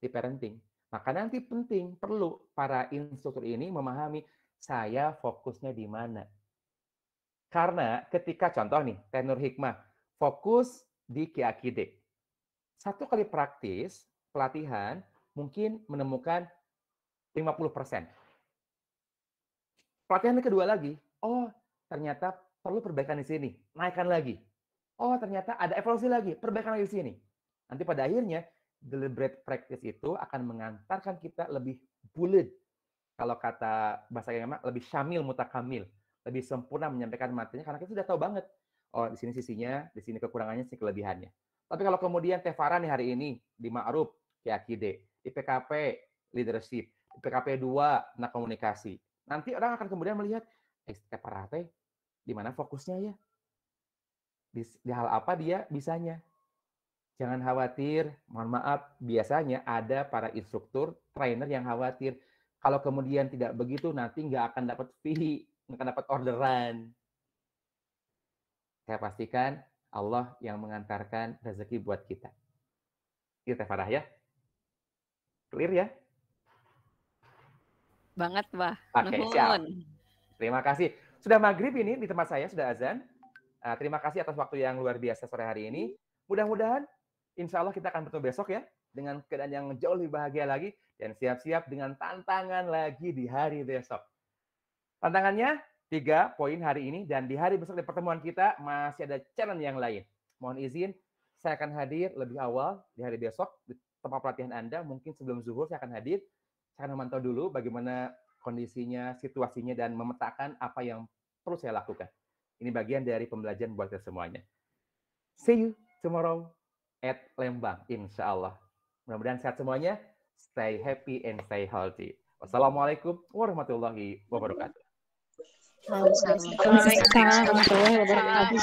Speaker 1: di parenting. Maka nanti penting, perlu para instruktur ini memahami saya fokusnya di mana. Karena ketika contoh nih, tenur hikmah, fokus di Ki-Akide. Satu kali praktis, pelatihan, mungkin menemukan 50%. Pelatihan kedua lagi, oh ternyata perlu perbaikan di sini, naikkan lagi. Oh ternyata ada evaluasi lagi, perbaikan lagi di sini. Nanti pada akhirnya, deliberate practice itu akan mengantarkan kita lebih bulat. Kalau kata bahasa agama, lebih syamil mutakamil, lebih sempurna menyampaikan materinya karena kita sudah tahu banget. Oh, di sini sisinya, di sini kekurangannya, di sini kelebihannya. Tapi kalau kemudian Tefara nih hari ini di Ma'ruf, Akide, di PKP leadership, di PKP 2 nah komunikasi. Nanti orang akan kemudian melihat Tefara teh di mana fokusnya ya? Di hal apa dia bisanya? Jangan khawatir, mohon maaf, biasanya ada para instruktur, trainer yang khawatir. Kalau kemudian tidak begitu, nanti nggak akan dapat fee, nggak akan dapat orderan. Saya pastikan Allah yang mengantarkan rezeki buat kita. Itu Teh Farah ya? Clear ya?
Speaker 5: Banget, Wah.
Speaker 1: Oke, siap. Terima kasih. Sudah maghrib ini di tempat saya, sudah azan. Terima kasih atas waktu yang luar biasa sore hari ini. Mudah-mudahan insya Allah kita akan bertemu besok ya, dengan keadaan yang jauh lebih bahagia lagi, dan siap-siap dengan tantangan lagi di hari besok. Tantangannya 3 poin hari ini, dan di hari besok di pertemuan kita masih ada challenge yang lain. Mohon izin, saya akan hadir lebih awal di hari besok, di tempat pelatihan Anda, mungkin sebelum zuhur saya akan hadir. Saya akan memantau dulu bagaimana kondisinya, situasinya, dan memetakan apa yang perlu saya lakukan. Ini bagian dari pembelajaran buat kita semuanya. See you tomorrow at Lembang, insya Allah. Mudah-mudahan sehat semuanya. Stay happy and stay healthy. Wassalamualaikum warahmatullahi wabarakatuh.
Speaker 6: Waalaikumsalam warahmatullahi wabarakatuh.